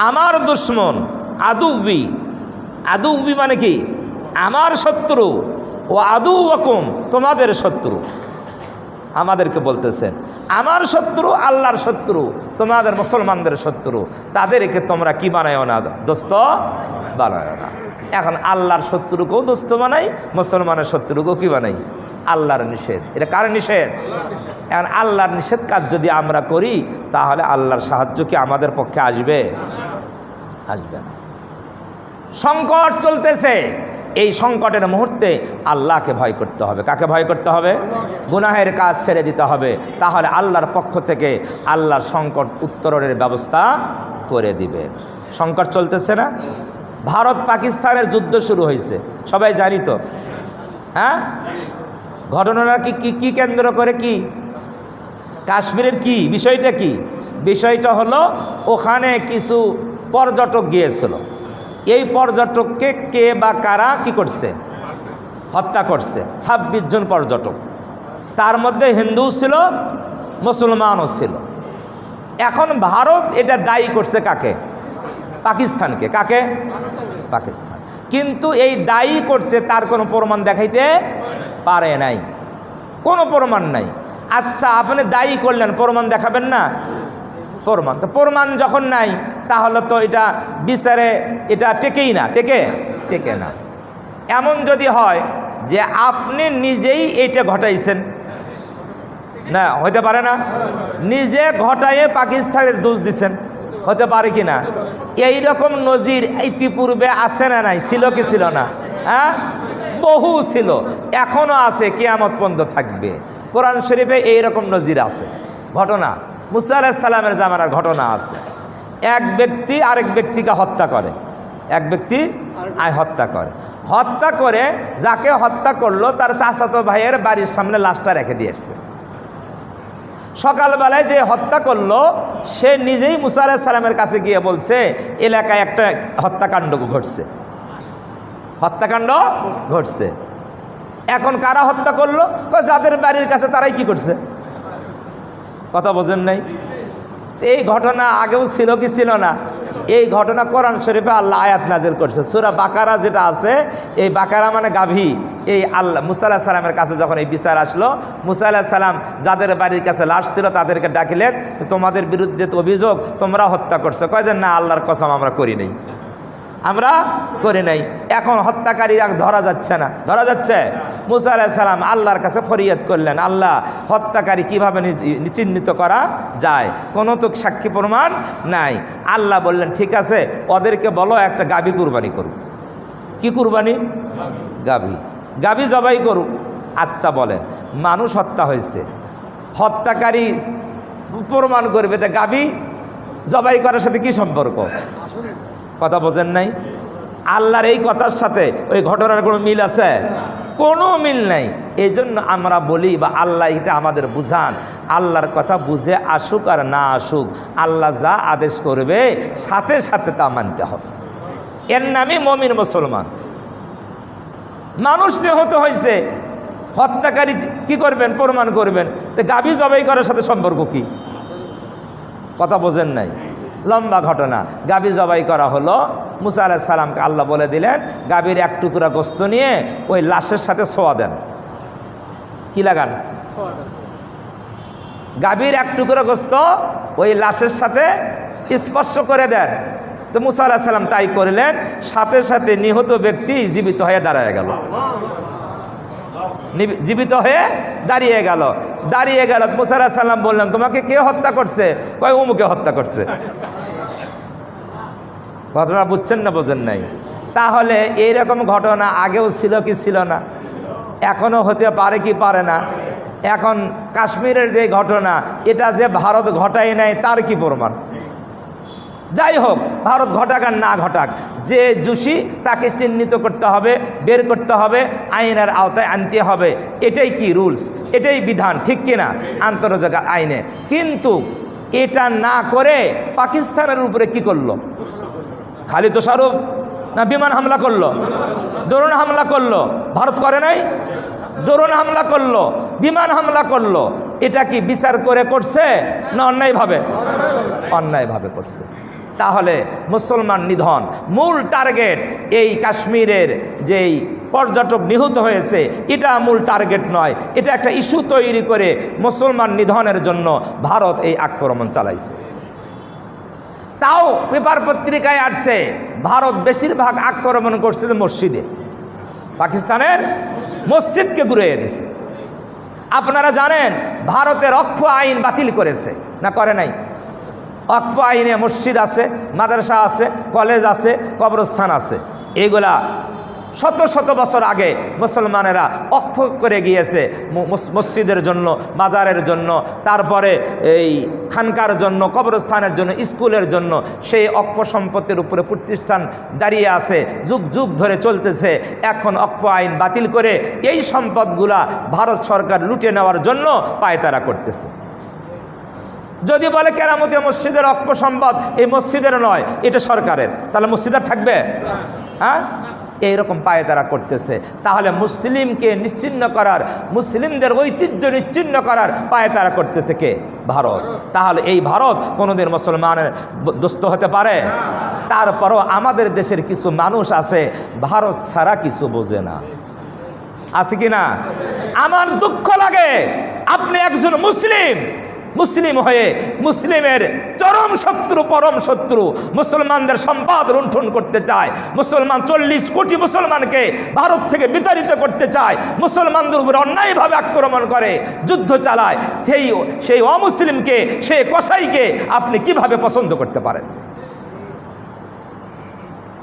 আমার দুশমন, আদুওয়ি, আদুওয়ি মানে কি? আমার শত্রু, ও আদুওয়াকুম, তোমাদের শত্রু। আমাদেরকে বলতেছেন আমার শত্রু আল্লাহর শত্রু, তোমাদের মুসলমানদের শত্রু, তাদেরকে তোমরা কি বানায়ও না? দোস্ত বানায়ও না। এখন আল্লাহর শত্রুকেও দোস্ত বানাই, মুসলমানের শত্রুকেও কি বানাই? আল্লাহর নিষেধ। এটা কার নিষেধ? এখন আল্লাহর নিষেধ কাজ যদি আমরা করি, তাহলে আল্লাহর সাহায্য কি আমাদের পক্ষে আসবে? আসবে না। সংকট চলতেছে, এই সংকটের মুহূর্তে আল্লাহকে ভয় করতে হবে। কাকে ভয় করতে হবে? গুনাহের কাজ ছেড়ে দিতে হবে, তাহলে আল্লাহর পক্ষ থেকে আল্লাহর সংকট উত্তরণের ব্যবস্থা করে দিবেন। সংকট চলতেছে না? ভারত পাকিস্তানের যুদ্ধ শুরু হয়েছে, সবাই জানি তো, হ্যাঁ? ঘটনাটা কি কেন্দ্র করে? কি কাশ্মীরের কি বিষয়টা? কি বিষয়টা হলো ওখানে কিছু পর্যটক গিয়েছিল, এই পর্যটককে কে বা কারা কি করছে? হত্যা করছে। 26 জন পর্যটক, তার মধ্যে হিন্দু ছিল, মুসলমানও ছিল। এখন ভারত এটা দায়ী করছে কাকে? পাকিস্তানকে। কাকে? পাকিস্তান। কিন্তু এই দায়ী করছে, তার কোনো প্রমাণ দেখাইতে পারে নাই, কোনো প্রমাণ নাই। আচ্ছা, আপনি দায়ী করলেন, প্রমাণ দেখাবেন না? প্রমাণ যখন নাই, তাহলে তো এটা বিচারে এটা টেকেই না, টেকে না। এমন যদি হয় যে আপনি নিজেই এইটা ঘটাইছেন, না হতে পারে না? নিজে ঘটাইয়ে পাকিস্তানের দোষ দিচ্ছেন, হতে পারে কি না? এইরকম নজির ইতিপূর্বে আছে না নাই? ছিল কি ছিল না? হ্যাঁ, বহু ছিল, এখনও আছে, কিয়ামত পর্যন্ত থাকবে। কোরআন শরীফে এইরকম নজির আছে, ঘটনা। মুসা আলাইহিস সালামের জামানার ঘটনা আছে। এক ব্যক্তি আরেক ব্যক্তিকে হত্যা করে, এক ব্যক্তি হত্যা করে যাকে হত্যা করলো তার চাচাতো ভাইয়ের বাড়ির সামনে লাশটা রেখে দিয়ে এসছে। সকালবেলায় যে হত্যা করলো সে নিজেই মুসা আলাইহিস সালামের কাছে গিয়ে বলছে, এলাকায় একটা হত্যাকাণ্ড ঘটছে। এখন কারা হত্যা করলো? যাদের বাড়ির কাছে তারাই কি করছে? কথা বোঝেন নাই? এই ঘটনা আগেও ছিল কি ছিল না? এই ঘটনা কোরআন শরীফে আল্লাহ আয়াত নাজিল করছে। সূরা বাকারা যেটা আছে, এই বাকারা মানে গাভী। এই আল্লাহ মুসা আলাইহিস সালামের কাছে যখন এই বিচার আসলো, মুসা আলাইহিস সালাম যাদের বাড়ির কাছে লাশ ছিল তাদেরকে ডাকিলেন, তোমাদের বিরুদ্ধে তো অভিযোগ, তোমরা হত্যা করছো। কয় যে না, আল্লাহর কসম আমরা করি নাই। এখন হত্যাকারী ধরা যাচ্ছে। মুসা আলাইহিস সালাম আল্লাহর কাছে ফরিয়াদ করলেন, আল্লাহ, হত্যাকারী কিভাবে চিহ্নিত করা যায়? কোনো তো সাক্ষী প্রমাণ নাই। আল্লাহ বললেন, ঠিক আছে, ওদেরকে বলো একটা গাভী কুরবানি করুক। কি কুরবানি? গাভী জবাই করুক। আচ্ছা বলেন, মানুষ হত্যা হয়েছে, হত্যাকারী প্রমাণ করবে, তা গাভী জবাই করার সাথে কি সম্পর্ক? কথা বোঝেন নাই? আল্লাহর এই কথার সাথে ওই ঘটনার কোনো মিল আছে? কোনো মিল নাই। এই জন্য আমরা বলি, বা আল্লাহ এটা আমাদের বুঝান, আল্লাহর কথা বুঝে আসুক আর না আসুক, আল্লাহ যা আদেশ করবে সাথে সাথে তা মানতে হবে। এর নামই মুমিন মুসলমান। মানুষ নিহত হয়েছে, হত্যাকারী কি করবেন? প্রমাণ করবেন। তো গাভী জবাই করার সাথে সম্পর্ক কি? কথা বোঝেন নাই? লম্বা ঘটনা। গাভী জবাই করা হলো, মুসা আলাইহিস সালামকে আল্লাহ বলে দিলেন, গাভীর এক টুকরা গোস্ত নিয়ে ওই লাশের সাথে ছোঁয়া দেন। কি লাগান? গাভীর এক টুকরা গোস্ত ওই লাশের সাথে স্পর্শ করে দেন। তো মুসা আলাইহিস সালাম তাই করলেন, সাথে সাথে নিহত ব্যক্তি জীবিত হয়ে দাঁড়িয়ে গেল। মুসা আলাইহিস সালাম বললেন, তোমাকে কে হত্যা করছে? কয় অমুকে হত্যা করছে। ঘটনা বুঝছেন না বোঝেন নাই? তাহলে এইরকম ঘটনা আগেও ছিল কি ছিল না? এখনও হতে পারে কি পারে না? এখন কাশ্মীরের যে ঘটনা, এটা যে ভারত ঘটায় নাই তার কি প্রমাণ? যাই হোক, ভারত ঘটাক আর না ঘটাক, যে দোষী তাকে চিহ্নিত করতে হবে, বের করতে হবে, আইনের আওতায় আনতে হবে। এটাই কি রুলস, এটাই বিধান, ঠিক কিনা? আন্তর্জাতিক আইনে। কিন্তু এটা না করে পাকিস্তানের উপরে কি করলো? খালি দোষারোপ না, বিমান হামলা করলো, ড্রোন হামলা করলো। ভারত করে নাই? ড্রোন হামলা করলো, বিমান হামলা করলো। এটা কি বিচার করে করছে না অন্যায়ভাবে করছে? তাহলে মুসলমান নিধন মূল টার্গেট। এই কাশ্মীরের যেই পর্যটক নিহত হয়েছে, এটা মূল টার্গেট নয়। এটা একটা ইস্যু তৈরি করে মুসলমান নিধনের জন্য ভারত এই আক্রমণ চালাইছে। তাও পেপার পত্রিকায় আসছে, ভারত বেশিরভাগ আক্রমণ করছে মসজিদে, পাকিস্তানের মসজিদকে ঘুরিয়ে দিছে। আপনারা জানেন ভারতের ওয়াকফ আইন বাতিল করেছে না করে নাই? ওয়াকফ আইনে মসজিদ আছে, মাদ্রাসা আছে, কলেজ আছে, কবরস্থান আছে। এগুলা শত শত বছর আগে মুসলমানেরা অক্ষ করে গিয়েছে মসজিদের জন্য, বাজারের জন্য, তারপরে এই খানকার জন্য, কবরস্থানের জন্য, স্কুলের জন্য। সেই অক্ষ সম্পত্তির উপরে প্রতিষ্ঠান দাঁড়িয়ে আছে, যুগ যুগ ধরে চলতেছে। এখন অক্ষ আইন বাতিল করে এই সম্পদগুলা ভারত সরকার লুটে নেওয়ার জন্য পায়তারা করতেছে। যদি বলে কেরামতি মসজিদের অক্ষ সম্পদ এই মসজিদের নয়, এটা সরকারের, তাহলে মসজিদ আর থাকবে? হ্যাঁ, এইরকম পায়তারা করতেছে। তাহলে মুসলিমকে নিশ্চিহ্ন করার, মুসলিমদের ঐতিহ্য নিশ্চিহ্ন করার পায়তারা করতেছে কে? ভারত। তাহলে এই ভারত কোনোদিন মুসলমানের দোস্ত হতে পারে? তারপরও আমাদের দেশের কিছু মানুষ আছে ভারত ছাড়া কিছু বোঝে না, আছে কি না? আমার দুঃখ লাগে, আপনি একজন মুসলিম হয়ে মুসলিমের চরম শত্রু, পরম শত্রু, মুসলমানদের সম্পদ লুণ্ঠন করতে চায়, মুসলমান 40 কোটি মুসলমানকে ভারত থেকে বিতাড়িত করতে চায়, মুসলমানদের উপর অন্যায়ভাবে আক্রমণ করে, যুদ্ধ চালায়, সেই অমুসলিমকে, সেই কসাইকে আপনি কিভাবে পছন্দ করতে পারেন?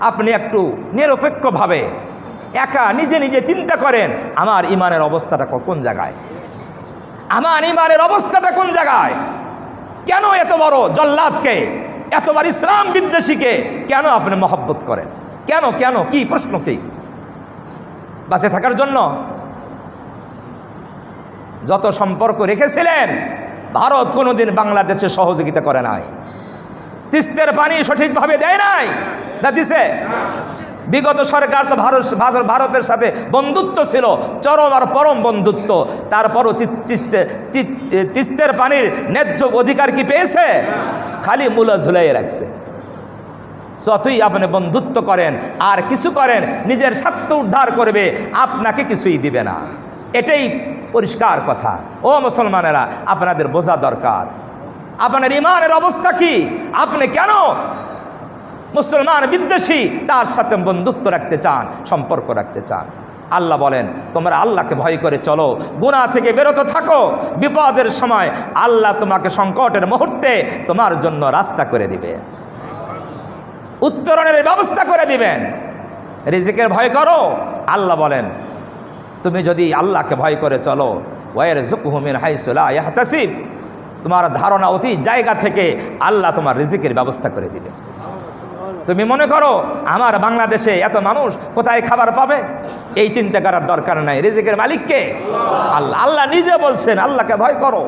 আপনি একটু নিরপেক্ষভাবে একা নিজে নিজে চিন্তা করেন, আমার ইমানের অবস্থাটা কোন জায়গায়, আমার ইমানের অবস্থাটা কোন জায়গায়? কেন এত বড় জল্লাদকে, এতবার ইসলাম বিদ্বেষীকে কেন আপনি মহব্বত করেন? কেন কেন কি প্রশ্ন? কি বাঁচে থাকার জন্য? যত সম্পর্ক রেখেছিলেন ভারত কোনোদিন বাংলাদেশে সহযোগিতা করে নাই, তিস্তার পানি সঠিকভাবে দেয় নাই, না দিছে? বিগত সরকার তো ভারতের সাথে বন্ধুত্ব ছিল, চরম আর পরম বন্ধুত্ব। তারপরও তিস্তার পানির ন্যায্য অধিকার কি পেয়েছে? খালি মূলা ঝুলাইয়ে রাখছে। যতই আপনি বন্ধুত্ব করেন আর কিছু করেন, নিজের স্বার্থ উদ্ধার করবে, আপনাকে কিছুই দিবে না। এটাই পরিষ্কার কথা। ও মুসলমানেরা, আপনাদের বোঝা দরকার আপনার ইমানের অবস্থা কি। আপনি কেন মুসলমান বিদ্বেষী তার সাথে বন্ধুত্ব রাখতে চান, সম্পর্ক রাখতে চান? আল্লাহ বলেন, তোমরা আল্লাহকে ভয় করে চলো, গুনাহ থেকে বিরত থাকো, বিপদের সময় আল্লাহ তোমাকে সংকটের মুহূর্তে তোমার জন্য রাস্তা করে দিবে, উত্তরণের ব্যবস্থা করে দিবেন। রিজিকের ভয় করো। আল্লাহ বলেন, তুমি যদি আল্লাহকে ভয় করে চলো, ওয়ারযুকহু মিন হাইসু লা ইয়াহতাসিব, তোমার ধারণা অতি জায়গা থেকে আল্লাহ তোমার রিজিকের ব্যবস্থা করে দিবে। তুমি মনে করো আমার বাংলাদেশে এত মানুষ কোথায় খাবার পাবে, এই চিন্তা করার দরকার নাই। রিজিকের মালিককে আল্লাহ। আল্লাহ নিজে বলছেন আল্লাহকে ভয় করো,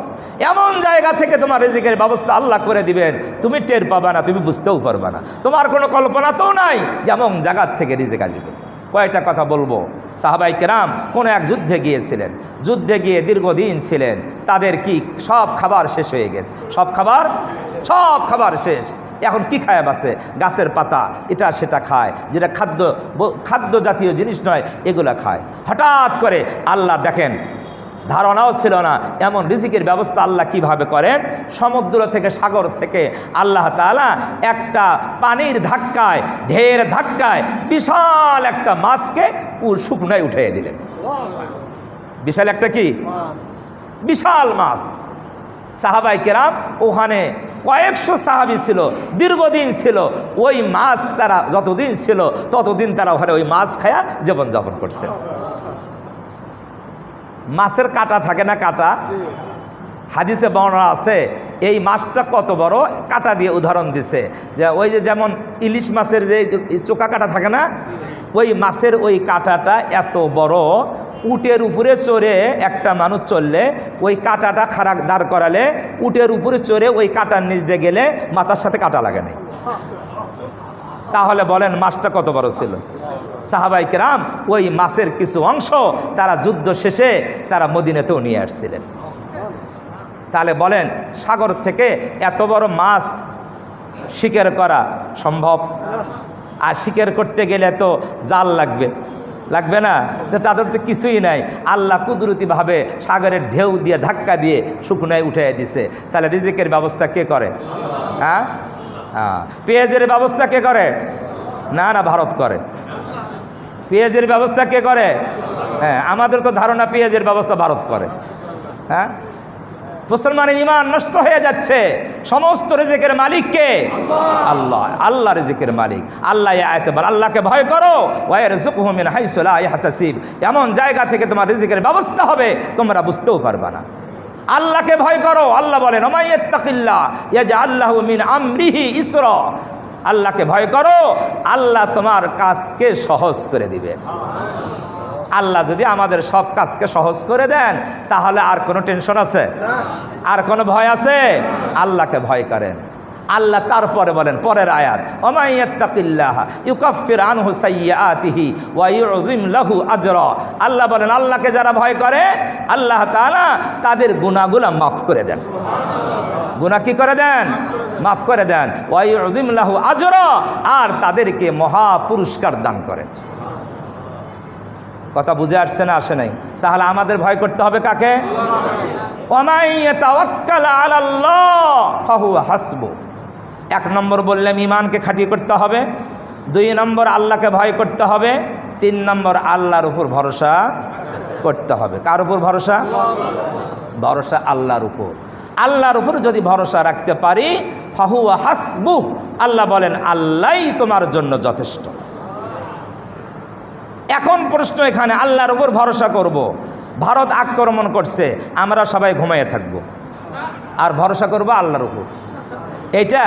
এমন জায়গা থেকে তোমার রিজিকের ব্যবস্থা আল্লাহ করে দিবেন, তুমি টের পাবা না, তুমি বুঝতেও পারবা না, তোমার কোনো কল্পনাতেও নাই যেমন জায়গার থেকে রিজিক আসবে। কয়েকটা কথা বলবো। সাহাবাই কেরাম কোনো এক যুদ্ধে গিয়েছিলেন, যুদ্ধে গিয়ে দীর্ঘদিন ছিলেন, তাদের কি সব খাবার শেষ হয়ে গেছে, সব খাবার শেষ। এখন কি খায় বাসে? গাছের পাতা, এটা সেটা খায়, যেটা খাদ্য জাতীয় জিনিস নয় এগুলা খায়। হঠাৎ করে আল্লাহ দেখেন, ধারণাও ছিল না এমন রিজিকের ব্যবস্থা আল্লাহ কিভাবে করেন। সমুদ্র থেকে, সাগর থেকে আল্লাহ তাআলা একটা পানির ধাক্কায়, ঢের ধাক্কায় বিশাল একটা মাছকে শুকনায় উঠিয়ে দিলেন। বিশাল একটা কি? বিশাল মাছ। সাহাবাই কেরাম ওখানে কয়েকশো সাহাবী ছিল, দীর্ঘদিন ছিল। ওই মাছ তারা যতদিন ছিল ততদিন তারা ওখানে ওই মাছ খায়া জীবনযাপন করছে। মাছের কাঁটা থাকে না, কাঁটা, হাদিসে বর্ণনা আছে এই মাছটা কত বড়, কাঁটা দিয়ে উদাহরণ দিছে যে ওই যে যেমন ইলিশ মাছের যে চোকা কাঁটা থাকে না, ওই মাছের ওই কাঁটাটা এত বড়, উটের উপরে চড়ে একটা মানুষ চললে ওই কাঁটাটা খাড়া দাঁড় করালে উটের উপরে চড়ে ওই কাঁটার নিচ দিয়ে গেলে মাথার সাথে কাঁটা লাগে নাই। তাহলে বলেন মাছটা কত বড় ছিল। সাহাবাই কেরাম ওই মাছের কিছু অংশ তারা যুদ্ধ শেষে তারা মদিনাতেও নিয়ে আসছিলেন। তাহলে বলেন সাগর থেকে এত বড় মাছ শিকার করা সম্ভব? আর শিকার করতে গেলে তো জাল লাগবে না? তো তাদের তো কিছুই নাই। আল্লাহ কুদরতিভাবে সাগরের ঢেউ দিয়ে ধাক্কা দিয়ে শুকনায় উঠে দিছে। তাহলে রিজিকের ব্যবস্থা কে করে? হ্যাঁ, পেঁয়াজের ব্যবস্থা কে করে? না, ভারত করে। পেঁয়াজের ব্যবস্থা কে করে? হ্যাঁ, আমাদের তো ধারণা পেঁয়াজের ব্যবস্থা ভারত করে। হ্যাঁ, মুসলমানের ঈমান নষ্ট হয়ে যাচ্ছে। সমস্ত রিজিকের মালিক কে? আল্লাহ। আল্লাহ রিজিকের মালিক। আল্লাহ আয়াতে বলে আল্লাহকে ভয় করো, ওয়ারযুকহু মিন হাইসু লা ইয়াহতাসিব। এমন জায়গা থেকে তোমার রিজিকের ব্যবস্থা হবে তোমরা বুঝতেও পারবা না। আল্লাহকে ভয় করো। আল্লাহ বলেন ওমাই ইয়াত্তাকিল্লাহ ইয়াজআল লাহু মিন আমরিহি ইসরা। আল্লাহকে ভয় করো, আল্লাহ তোমার কাজকে সহজ করে দিবেন। আল্লাহ যদি আমাদের সব কাজকে সহজ করে দেন তাহলে আর কোনো টেনশন আছে? আর কোনো ভয় আছে? আল্লাহকে ভয় করেন। আল্লাহ তারপরে বলেন পরের আয়াত, ওমাই ইয়াত্তাকিল্লাহ ইউকাফির আনহু সাইয়্যাতিহি ওয়া ইউযিম লাহু আজরা। আল্লাহ বলেন আল্লাহকে যারা ভয় করে আল্লাহ তাআলা তাদের গুনাহগুলো মাফ করে দেন। গুনাহ কি করে দেন? মাফ করে দেন। ওয়া ইউযিম লাহু আজরা, আর তাদেরকে মহা পুরস্কার দান করেন। কথা বুঝে আসছে না? আসে নাই? তাহলে আমাদের ভয় করতে হবে কাকে? ওয়ামাই ইয়াতাওয়াক্কাল আলাল্লাহ ফাহুয়া হাসবু। এক নম্বর বললাম ঈমানকে খাঁটি করতে হবে, 2 নম্বর আল্লাহকে ভয় করতে হবে, 3 নম্বর আল্লাহর উপর ভরসা করতে হবে। কার উপর ভরসা? ভরসা আল্লাহর উপর। আল্লাহর উপর যদি ভরসা রাখতে পারি ফাহুয়া হাসবু, আল্লাহ বলেন আল্লাহই তোমার জন্য যথেষ্ট। এখন প্রশ্ন এখানে, আল্লাহর উপর ভরসা করব, ভারত আক্রমণ করছে, আমরা সবাই ঘুমাইয়ে থাকব আর ভরসা করব আল্লাহর উপর। এইটা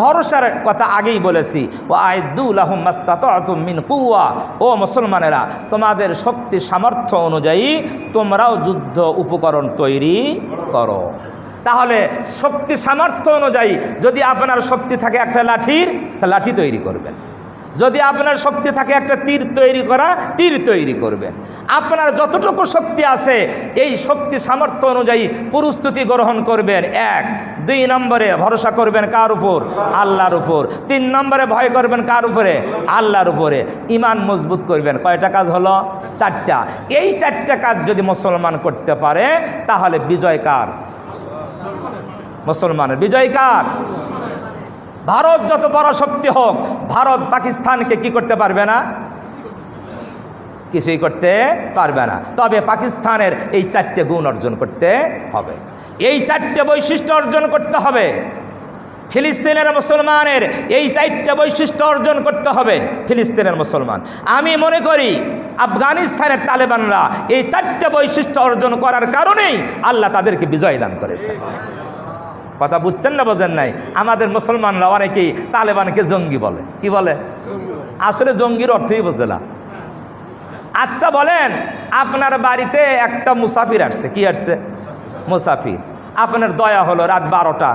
ভরসার কথা আগেই বলেছি। ও আইদু লাহুম মাস্তাতাতুম মিন কুওয়া। ও মুসলমানেরা, তোমাদের শক্তি সামর্থ্য অনুযায়ী তোমরাও যুদ্ধ উপকরণ তৈরি করো। তাহলে শক্তি সামর্থ্য অনুযায়ী যদি আপনার শক্তি থাকে একটা লাঠির, তা লাঠি তৈরি করবেন। যদি আপনার শক্তি থাকে একটা তীর তৈরি করা, তীর তৈরি করবেন। আপনার যতটুকু শক্তি আছে এই শক্তি সামর্থ্য অনুযায়ী প্রস্তুতি গ্রহণ করবেন। 1। 2 নম্বরে ভরসা করবেন কার উপর? আল্লাহর উপর। 3 নম্বরে ভয় করবেন কার উপরে? আল্লাহর উপরে। ঈমান মজবুত করবেন। কয়টা কাজ হলো? 4টা। এই 4টা কাজ যদি মুসলমান করতে পারে তাহলে বিজয় কার? মুসলমানের। বিজয় কার? ভারত যত বড় শক্তি হোক, ভারত পাকিস্তানকে কি করতে পারবে না? কিছুই করতে পারবে না। তবে পাকিস্তানের এই 4টে গুণ অর্জন করতে হবে, এই 4টে বৈশিষ্ট্য অর্জন করতে হবে। ফিলিস্তিনের মুসলমানের এই 4টে বৈশিষ্ট্য অর্জন করতে হবে। ফিলিস্তিনের মুসলমান, আমি মনে করি আফগানিস্তানের তালেবানরা এই 4টে বৈশিষ্ট্য অর্জন করার কারণেই আল্লাহ তাদেরকে বিজয় দান করেছে। কথা বুঝছেন না বোঝেন নাই? আমাদের মুসলমানরা অনেকেই তালেবানকে জঙ্গি বলে। কি বলে? আসলে জঙ্গির অর্থই বোঝে না। আচ্ছা বলেন, আপনার বাড়িতে একটা মুসাফির আসছে। কি আসছে? মুসাফির। আপনার দয়া হলো, রাত 12টা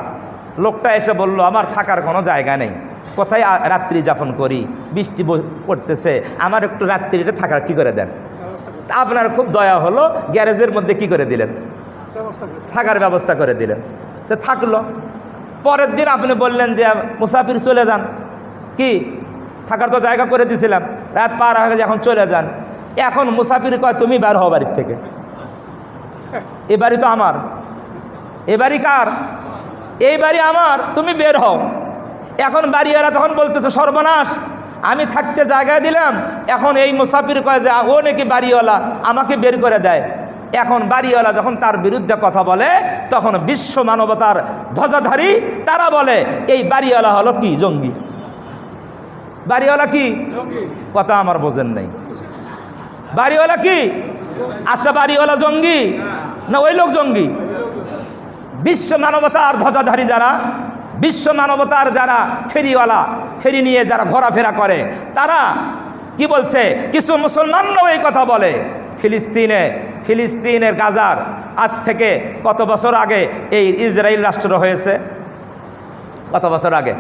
লোকটা এসে বলল আমার থাকার কোনো জায়গা নেই, কোথায় রাত্রি যাপন করি, বৃষ্টি পড়তেছে, আমার একটু রাত্রিটা থাকার কি করে দেন। আপনার খুব দয়া হলো, গ্যারেজের মধ্যে কি করে দিলেন? থাকার ব্যবস্থা করে দিলেন। তো থাকলো। পরের দিন আপনি বললেন যে মুসাফির চলে যান। কি থাকার তো জায়গা করে দিয়েছিলাম, রাত পার হয়ে গেছে, এখন চলে যান। এখন মুসাফির কয় তুমি বের হও বাড়ির থেকে। এ বাড়ি তো আমার। এ বাড়ি কার? এই বাড়ি আমার, তুমি বের হও। এখন বাড়িওয়ালা তখন বলতেছে সর্বনাশ, আমি থাকতে জায়গা দিলাম, এখন এই মুসাফির কয় যে ও নাকি বাড়িওয়ালা, আমাকে বের করে দেয়। এখন বাড়িওয়ালা যখন তার বিরুদ্ধে কথা বলে তখন বিশ্ব মানবতার ধ্বজাধারী তারা বলে এই বাড়িওয়ালা হলো কি? জঙ্গি। বাড়িওয়ালা কি? কথা আমার বোঝেন নাই। বাড়িওয়ালা কি? আচ্ছা বাড়িওয়ালা জঙ্গি না ওই লোক জঙ্গি? বিশ্ব মানবতার ধ্বজাধারী যারা, বিশ্ব মানবতার যারা ফেরিওয়ালা, ফেরি নিয়ে যারা ঘোরাফেরা করে, তারা কি বলছে? কিছু মুসলমানরাও এই কথা বলে। ফিলিস্তিনের গাজার আজ থেকে কত বছর আগে এই ইসরায়েল রাষ্ট্র হয়েছে? কত বছর আগে?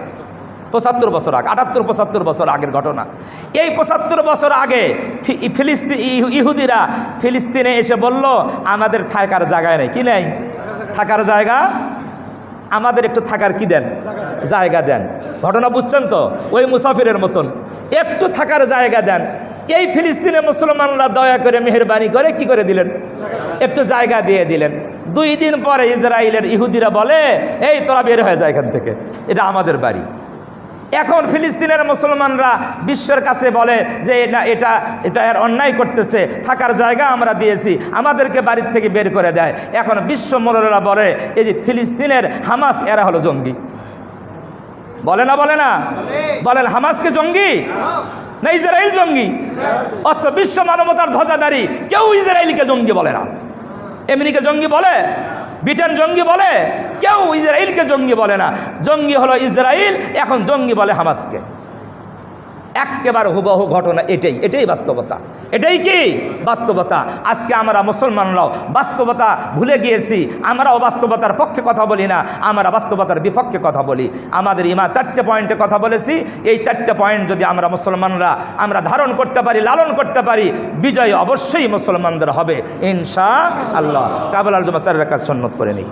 75 বছর আগে, 78-75 বছর আগের ঘটনা। এই 75 বছর আগে ইহুদিরা ফিলিস্তিনে এসে বলল আমাদের থাকার জায়গায় নেই। কি নেই? থাকার জায়গা। আমাদের একটু থাকার কি দেন? জায়গা দেন। ঘটনা বুঝছেন তো? ওই মুসাফিরের মতন একটু থাকার জায়গা দেন। এই ফিলিস্তিনে মুসলমানরা দয়া করে মেহেরবানি করে কি করে দিলেন? একটু জায়গা দিয়ে দিলেন। 2 দিন পরে ইসরায়েলের ইহুদিরা বলে এই তোরা বের হয়ে যায় এখান থেকে, এটা আমাদের বাড়ি। এখন ফিলিস্তিনের মুসলমানরা বিশ্বের কাছে বলে যে না, এটা এর অন্যায় করতেছে, থাকার জায়গা আমরা দিয়েছি, আমাদেরকে বাড়ির থেকে বের করে দেয়। এখন বিশ্ব মোড়লেরা বলে এই যে ফিলিস্তিনের হামাস এরা হলো জঙ্গি। বলে না বলেন হামাসকে জঙ্গি না ইসরায়েল জঙ্গি? অর্থ বিশ্ব মানবতার ধ্বজাধারী কেউ ইসরায়েলকে জঙ্গি বলে না। আমেরিকা জঙ্গি বলে, ব্রিটেন জঙ্গি বলে, কেউ ইসরায়েলকে জঙ্গি বলে না। জঙ্গি হলো ইসরায়েল, এখন জঙ্গি বলে হামাসকে। একেবারে হুবহু ঘটনা এটাই বাস্তবতা। এটাই কি বাস্তবতা। আজকে আমরা মুসলমানরাও বাস্তবতা ভুলে গিয়েছি। আমরাও বাস্তবতার পক্ষে কথা বলি না, আমরা বাস্তবতার বিপক্ষে কথা বলি। আমাদের ইমা 4টে পয়েন্টে কথা বলেছি। এই 4টে পয়েন্ট যদি আমরা মুসলমানরা ধারণ করতে পারি, লালন করতে পারি, বিজয় অবশ্যই মুসলমানদের হবে ইনশাআল্লাহ। কাবুল আল জুমা 4 রাকাত সুন্নাত পড়ে নেই।